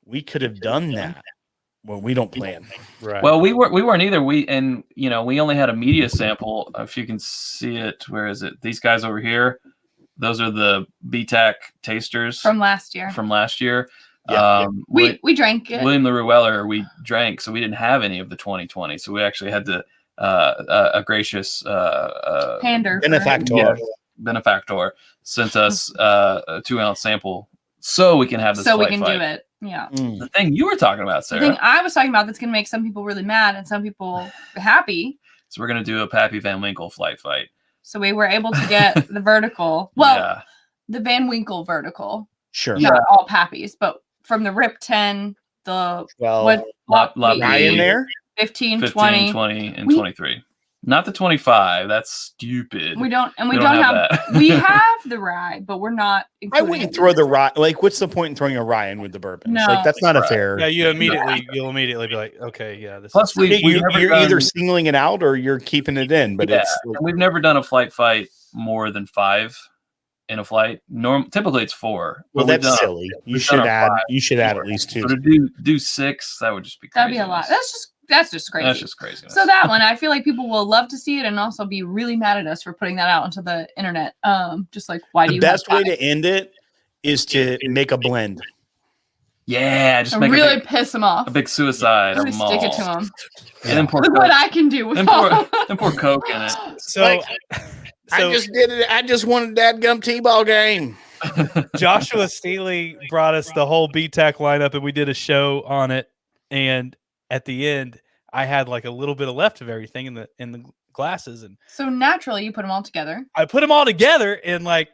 we could have done that. Well, we don't plan. Right. well, we weren't either. We only had a media sample. If you can see it, where is it? These guys over here. Those are the BTAC tasters from last year. from last year. Yeah, We drank it. William LaRue Weller, we drank, so we didn't have any of the 2020. So we actually had to a gracious Pander. Benefactor. benefactor sent us a 2-ounce sample so we can have this. So we flight can fight. do it. Yeah. The thing you were talking about, The Sarah. thing I was talking about that's gonna make some people really mad and some people happy. So we're gonna do a Pappy Van Winkle flight fight. So we were able to get the vertical. Well, yeah. the Van Winkle vertical. Sure. Yeah. Not all Pappies, but from the Rip 10, the Well, what Lot Ryan there. 15, 15, 20. 20, and We- 23. Not the 25. That's stupid. We don't We don't have that. we have the rye, but we're not I including wouldn't it. throw the rye. Like, what's the point in throwing a rye in with the bourbon? No. Like, that's not a Right. fair. yeah, you'll immediately be like, okay, yeah, this Plus, is we've never You're done, either singling it out or you're keeping it in. But yeah, it's and we've never done a flight fight more than 5 in a flight. Typically it's 4. well, but we've that's done- silly. You we've should done a add. 5. You should add at least 2. So to do 6, that would just be crazy. That'd be a lot. That's just crazy. That's just crazy. So that one, I feel like people will love to see it and also be really mad at us for putting that out onto the internet. Just like, why do The you best have way that? to end it is to make a blend. yeah, just And make really a piss them off. big suicide. Really of stick it mall. to them. And then pour Look Coke, what I can do with and all. pour Coke in it. so. Like, I So just did it. I just won a dadgum T-ball game. Joshua Steely brought us the whole BTAC lineup, and we did a show on it. And at the end, I had like a little bit of left of everything in the glasses, and So naturally, you put them all together. I put them all together and like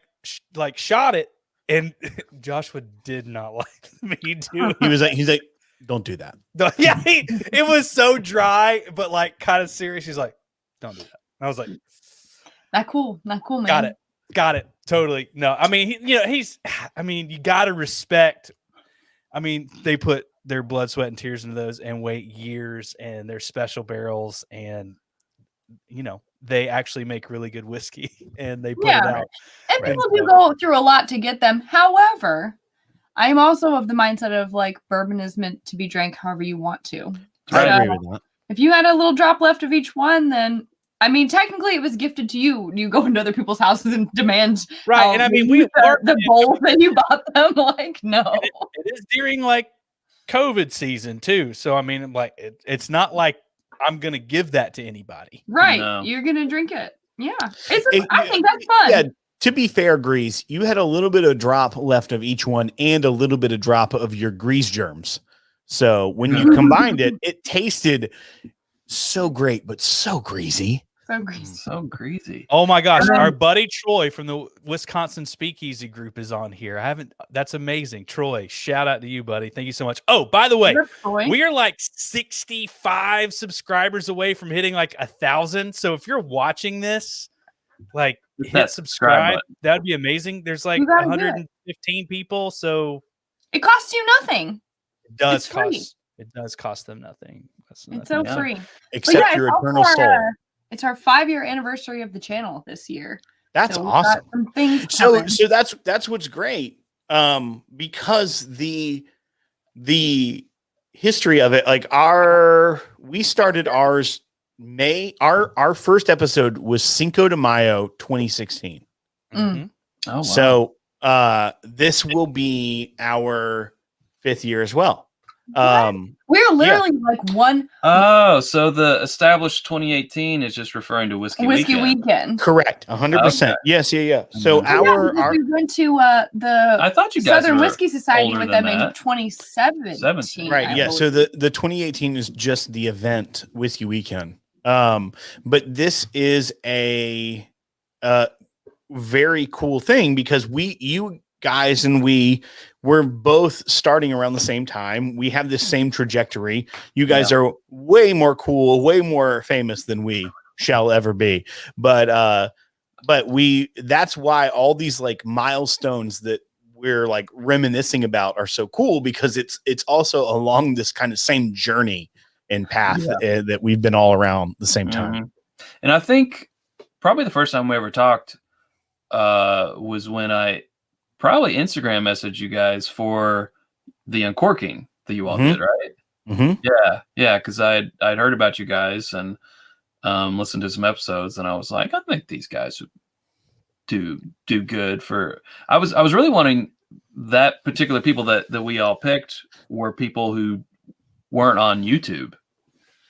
shot it. And Joshua did not like me do. He's like, don't do that. Yeah, it was so dry, but like kind of serious. He's like, don't do that. And I was like, Not cool, man. got it, totally. No, I mean, you got to respect. I mean, they put their blood, sweat, and tears into those, and wait years, and they're special barrels, and they actually make really good whiskey, and they put it Yeah. out. And Right. people do go through a lot to get them. However, I am also of the mindset of like bourbon is meant to be drank however you want to. I So, agree with that. if you had a little drop left of each one, then I mean, technically it was gifted to you. You go into other people's houses and demand Right, and I mean, we the bowl that you bought them. Like, no. It is during like COVID season too, so I mean, like it's not like I'm gonna give that to anybody. Right. No. You're gonna drink it. Yeah. I It- think that's fun. Yeah, to be fair, Grease, you had a little bit of drop left of each one and a little bit of drop of your Grease germs. So when you combined it, it tasted so great, but so greasy. So greasy. So greasy. Oh my gosh, And then- our buddy Troy from the Wisconsin Speakeasy Group is on here. That's amazing. Troy, shout out to you, buddy. Thank you so much. Oh, by the way, we are like 65 subscribers away from hitting like 1,000. So if you're watching this, like hit subscribe. That'd be amazing. There's like 115 people, so it costs you nothing. It does cost them nothing. It's so free. Except your eternal soul. It's our 5-year anniversary of the channel this year. That's awesome. So that's what's great. Because the history of it, like we started ours our first episode was Cinco de Mayo 2016. Mm-hmm. Oh, wow. So this will be our 5th year as well. We're literally like one. Oh, so the established 2018 is just referring to Whiskey Weekend. Correct. 100%. Okay. Yes. Yeah. So we went to I thought you guys Southern Whiskey Society with them in 2017. Right. Yeah. So the 2018 is just the event Whiskey Weekend. But this is a very cool thing because you guys and we're both starting around the same time. We have this same trajectory. You guys are way more cool, way more famous than we shall ever be. But that's why all these like milestones that we're like reminiscing about are so cool, because it's also along this kind of same journey and path that we've been all around the same time. Mm-hmm. And I think probably the first time we ever talked was when I probably Instagram messaged you guys for the uncorking that you all did, right? Mm-hmm. Yeah, because I'd heard about you guys and listened to some episodes, and I was like, I think these guys would do good for. I was really wanting that particular people that we all picked were people who weren't on YouTube.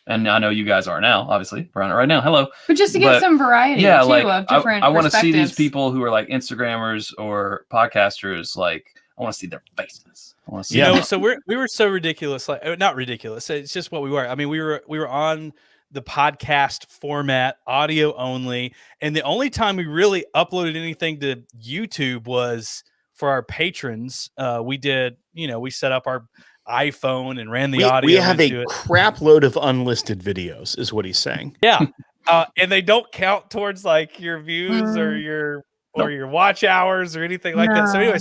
And I know you guys are now, obviously. We're on it right now. Hello. But just to get some variety, yeah, too, like, of different I want to see these people who are like Instagrammers or podcasters. Like, I want to see their faces. I want to see. So we were so ridiculous. Like, not ridiculous. It's just what we were. I mean, we were on the podcast format, audio only, and the only time we really uploaded anything to YouTube was for our patrons. We did, we set up our iPhone and ran the audio. We have a crap load of unlisted videos, is what he's saying. Yeah, and they don't count towards like your views or your watch hours or anything like that. So anyway,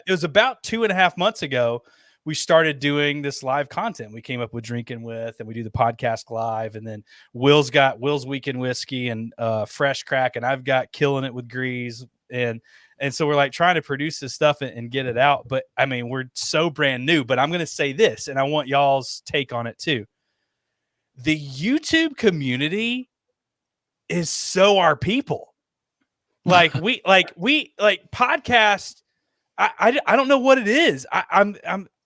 it was about 2.5 months ago we started doing this live content. We came up with Drinkin with, and we do the podcast live, and then Will's got Will's Weekend Whiskey and Fresh Crack, and I've got Killing It with Greeze, and so we're like trying to produce this stuff and get it out. But I mean, we're so brand new, but I'm going to say this, and I want y'all's take on it too. The YouTube community is so our people. Like we podcast. I don't know what it is.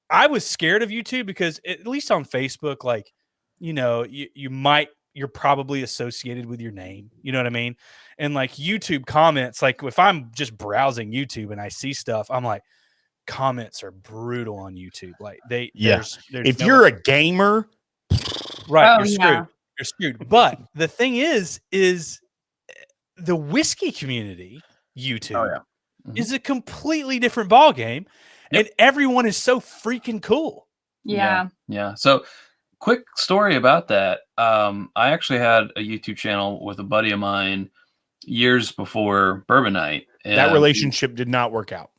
I was scared of YouTube because at least on Facebook, like, you're probably associated with your name. You know what I mean? And like YouTube comments, like if I'm just browsing YouTube and I see stuff, I'm like, comments are brutal on YouTube. Like there's if you're a gamer, right, you're screwed. You're screwed. But the thing is the whiskey community, YouTube, is a completely different ball game. And everyone is so freaking cool. Yeah. So quick story about that. I actually had a YouTube channel with a buddy of mine years before Bourbon Night. That relationship did not work out.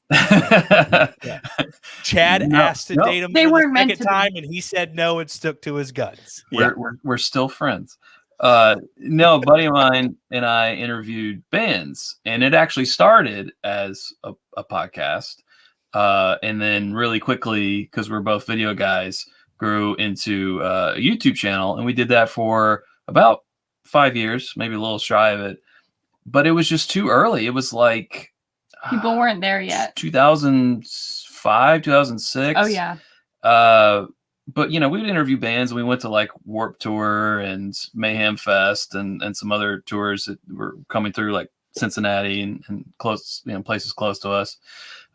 Chad asked to date him they for weren't the meant second to time, and he said no and stuck to his guns. We're still friends. No, a buddy of mine and I interviewed bands, and it actually started as a podcast. And then really quickly, because we're both video guys, grew into a YouTube channel. And we did that for about 5 years, maybe a little shy of it. But it was just too early. It was like... people weren't there yet. 2005, 2006. Oh, yeah. But, we would interview bands. And we went to like Warped Tour and Mayhem Fest and some other tours that were coming through, like Cincinnati and close, places close to us.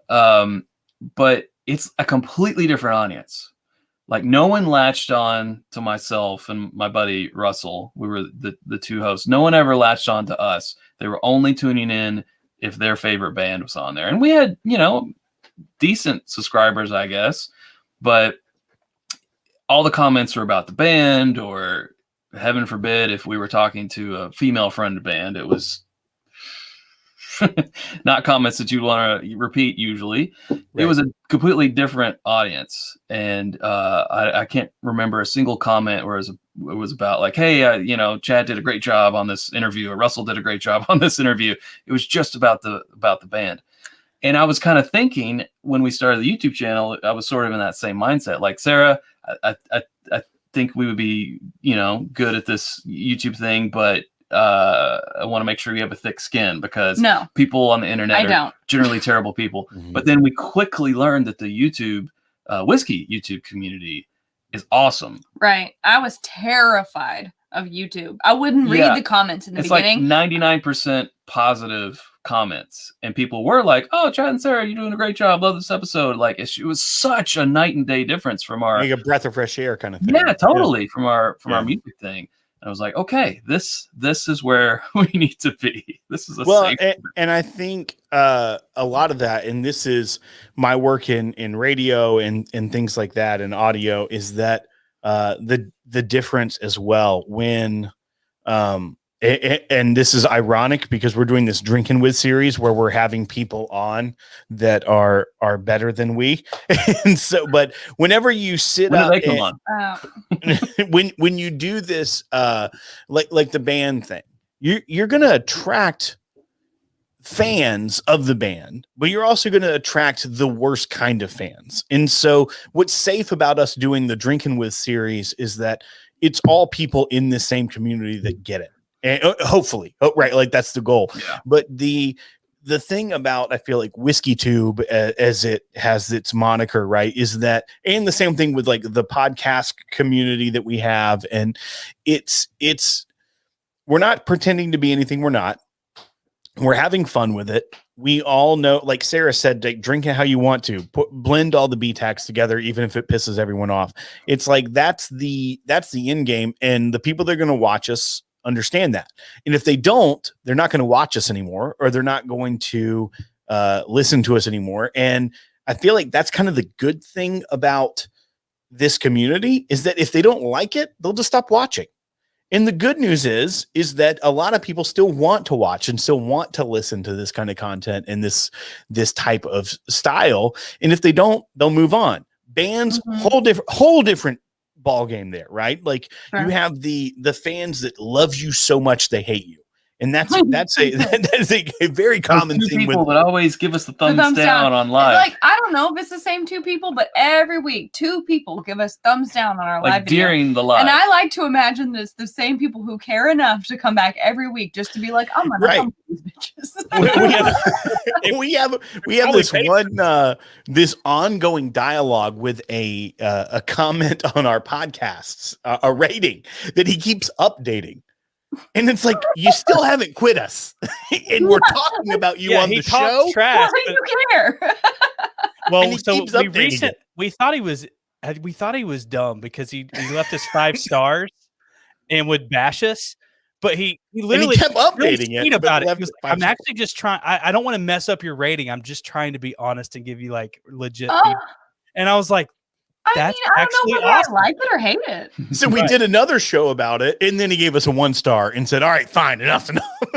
But it's a completely different audience. Like no one latched on to myself and my buddy Russell. We were the two hosts. No one ever latched on to us. They were only tuning in if their favorite band was on there. And we had, decent subscribers, I guess. But all the comments were about the band, or heaven forbid, if we were talking to a female friend band, it was not comments that you'd want to repeat usually. Right. It was a completely different audience. And I can't remember a single comment where it was about like, hey, Chad did a great job on this interview, or Russell did a great job on this interview. It was just about the band. And I was kind of thinking when we started the YouTube channel, I was sort of in that same mindset. Like, Sara, I think we would be, good at this YouTube thing, but I want to make sure you have a thick skin, because people on the internet are generally terrible people. Mm-hmm. But then we quickly learned that the YouTube whiskey YouTube community is awesome. Right. I was terrified of YouTube. I wouldn't read the comments in the beginning. It's like 99% positive comments, and people were like, "Oh, Chad and Sara, you're doing a great job. Love this episode." Like it was such a night and day difference from our, like a breath of fresh air kind of thing. Yeah, totally. From our music thing. And I was like, okay, this is where we need to be. This is and I think a lot of that, and this is my work in radio and things like that, and audio, is that the difference as well when and this is ironic because we're doing this Drinkin with series where we're having people on that are better than we. And so, but whenever you sit up, when you do this, like the band thing, you're going to attract fans of the band, but you're also going to attract the worst kind of fans. And so what's safe about us doing the Drinkin with series is that it's all people in the same community that get it. And hopefully, right, like that's the goal. Yeah. But the thing about, I feel like Whiskey Tube, as it has its moniker, right, is that, and the same thing with like the podcast community that we have, and it's we're not pretending to be anything we're not. We're having fun with it. We all know, like Sara said, like, drink it how you want to. Blend all the B-tax together, even if it pisses everyone off. It's like that's the end game, and the people that are going to watch us understand that. And if they don't, they're not going to watch us anymore, or they're not going to listen to us anymore. And I feel like that's kind of the good thing about this community, is that if they don't like it, they'll just stop watching. And the good news is that a lot of people still want to watch and still want to listen to this kind of content and this type of style. And if they don't, they'll move on. Bands, whole different ball game there, right? Like you have the fans that love you so much they hate you. And that is a very common thing. People that always give us the thumbs down on live. Like, I don't know if it's the same two people, but every week 2 people give us thumbs down on our live video. During the live. And I like to imagine this the same people who care enough to come back every week just to be like, I'm gonna come with these bitches. we have this one this ongoing dialogue with a comment on our podcasts, a rating that he keeps updating. And it's like, you still haven't quit us, and we're talking about you on the show. Why do you care? Well, so we thought he was dumb because he left us 5 stars and would bash us, but he literally kept updating it about it. I'm actually just trying. I don't want to mess up your rating. I'm just trying to be honest and give you like legit. And I was like, I don't know whether I like it or hate it. So we did another show about it, and then he gave us a 1 star and said, "All right, fine, enough."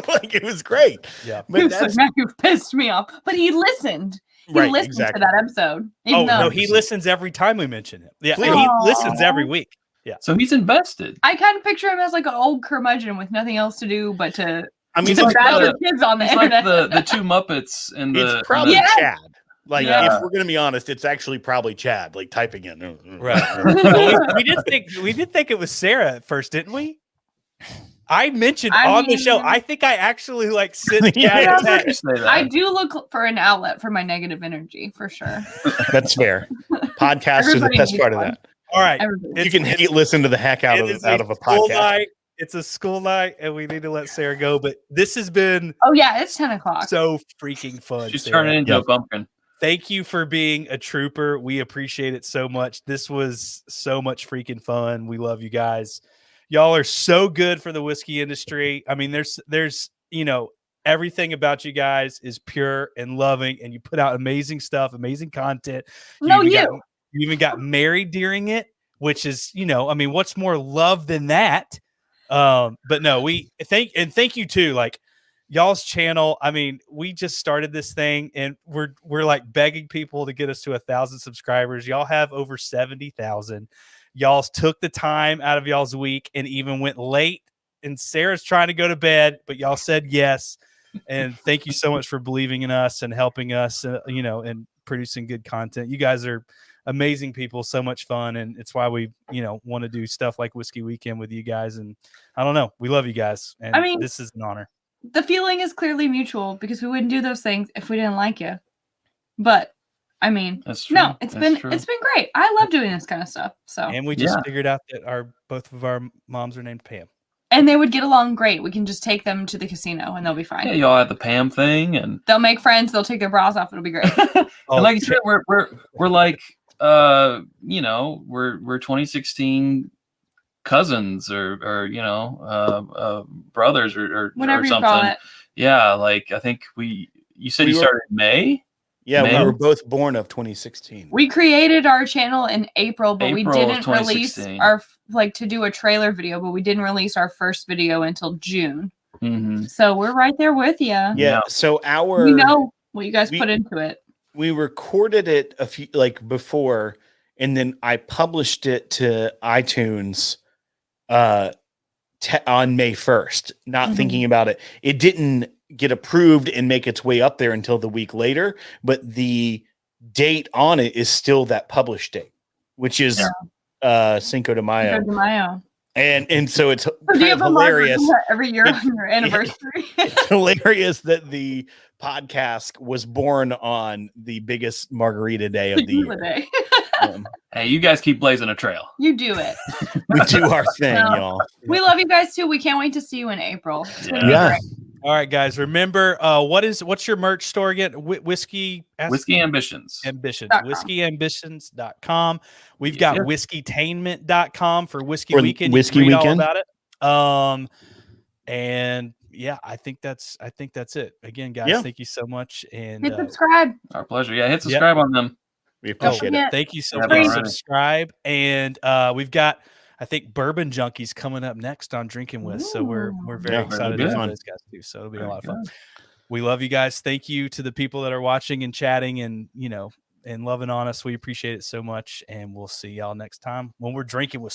Like, it was great. Yeah, but now you've pissed me off. But he listened. He listened to that episode. No, he listens every time we mention him. Yeah, he listens every week. Yeah, so he's invested. I kind of picture him as like an old curmudgeon with nothing else to do but to. I mean, to bash the kids on the internet. Like the 2 Muppets and it's probably Chad. Like, if we're gonna be honest, it's actually probably Chad, like typing in. Right. we did think it was Sara at first, didn't we? I mentioned on the show. I think I actually like sit down. I do look for an outlet for my negative energy for sure. That's fair. Podcasts are the best part of that. All right, you can listen to the heck out of a podcast. it's a school night, and we need to let Sara go. But this has been Oh yeah, it's 10 o'clock. so freaking fun. She's Sara. turning into a pumpkin. Thank you for being a trooper. We appreciate it so much. This was so much freaking fun. We love you guys. Y'all are so good for the whiskey industry. I mean, there's everything about you guys is pure and loving, and you put out amazing stuff, amazing content. You even got married during it, which is, what's more love than that? But no, we thank you too. Like, y'all's channel. I mean, we just started this thing, and we're like begging people to get us to 1,000 subscribers. Y'all have over 70,000. Y'all took the time out of y'all's week and even went late. And Sara's trying to go to bed, but y'all said yes. And thank you so much for believing in us and helping us, and producing good content. You guys are amazing people, so much fun, and it's why we, want to do stuff like Whiskey Weekend with you guys. And I don't know, we love you guys, and this is an honor. The feeling is clearly mutual, because we wouldn't do those things if we didn't like you. But it's been great. I love doing this kind of stuff. So, and we just figured out that both of our moms are named Pam, and they would get along great. We can just take them to the casino and they'll be fine. Yeah, y'all have the Pam thing, and they'll make friends. They'll take their bras off. It'll be great. And like you said, we're like, we're 2016 cousins or brothers or whatever or you something. call it. Yeah, like I think you said you started in May. Yeah, we were both born of 2016. We created our channel in April, but we April didn't release our to do a trailer video, but we didn't release our first video until June. Mm-hmm. So we're right there with you. Yeah. So we know what you guys put into it. We recorded it a few before, and then I published it to iTunes on May 1st, not thinking about it. It didn't get approved and make its way up there until the week later, but the date on it is still that published date, which is Cinco de Mayo. Cinco de Mayo. And so it's kind of hilarious every year on your anniversary. It's hilarious that the podcast was born on the biggest margarita day of the year. Hey, you guys keep blazing a trail. You do it. We do our thing, y'all. We love you guys too. We can't wait to see you in April. Yeah. All right, guys. Remember, what's your merch store again? Whiskey Ambitions. Whiskeyambitions.com. We've got whiskeytainment.com for Whiskey Weekend. Whiskey you can read Weekend. all about it. And yeah, I think that's it. Again, guys, thank you so much. And hit subscribe. Our pleasure. Yeah, hit subscribe on them. We appreciate it. Thank you so much. Subscribe. And we've got, I think, Bourbon Junkies coming up next on Drinkin with. So we're very excited about those guys too. So it'll be a lot of fun. We love you guys. Thank you to the people that are watching and chatting and and loving on us. We appreciate it so much. And we'll see y'all next time when we're drinking with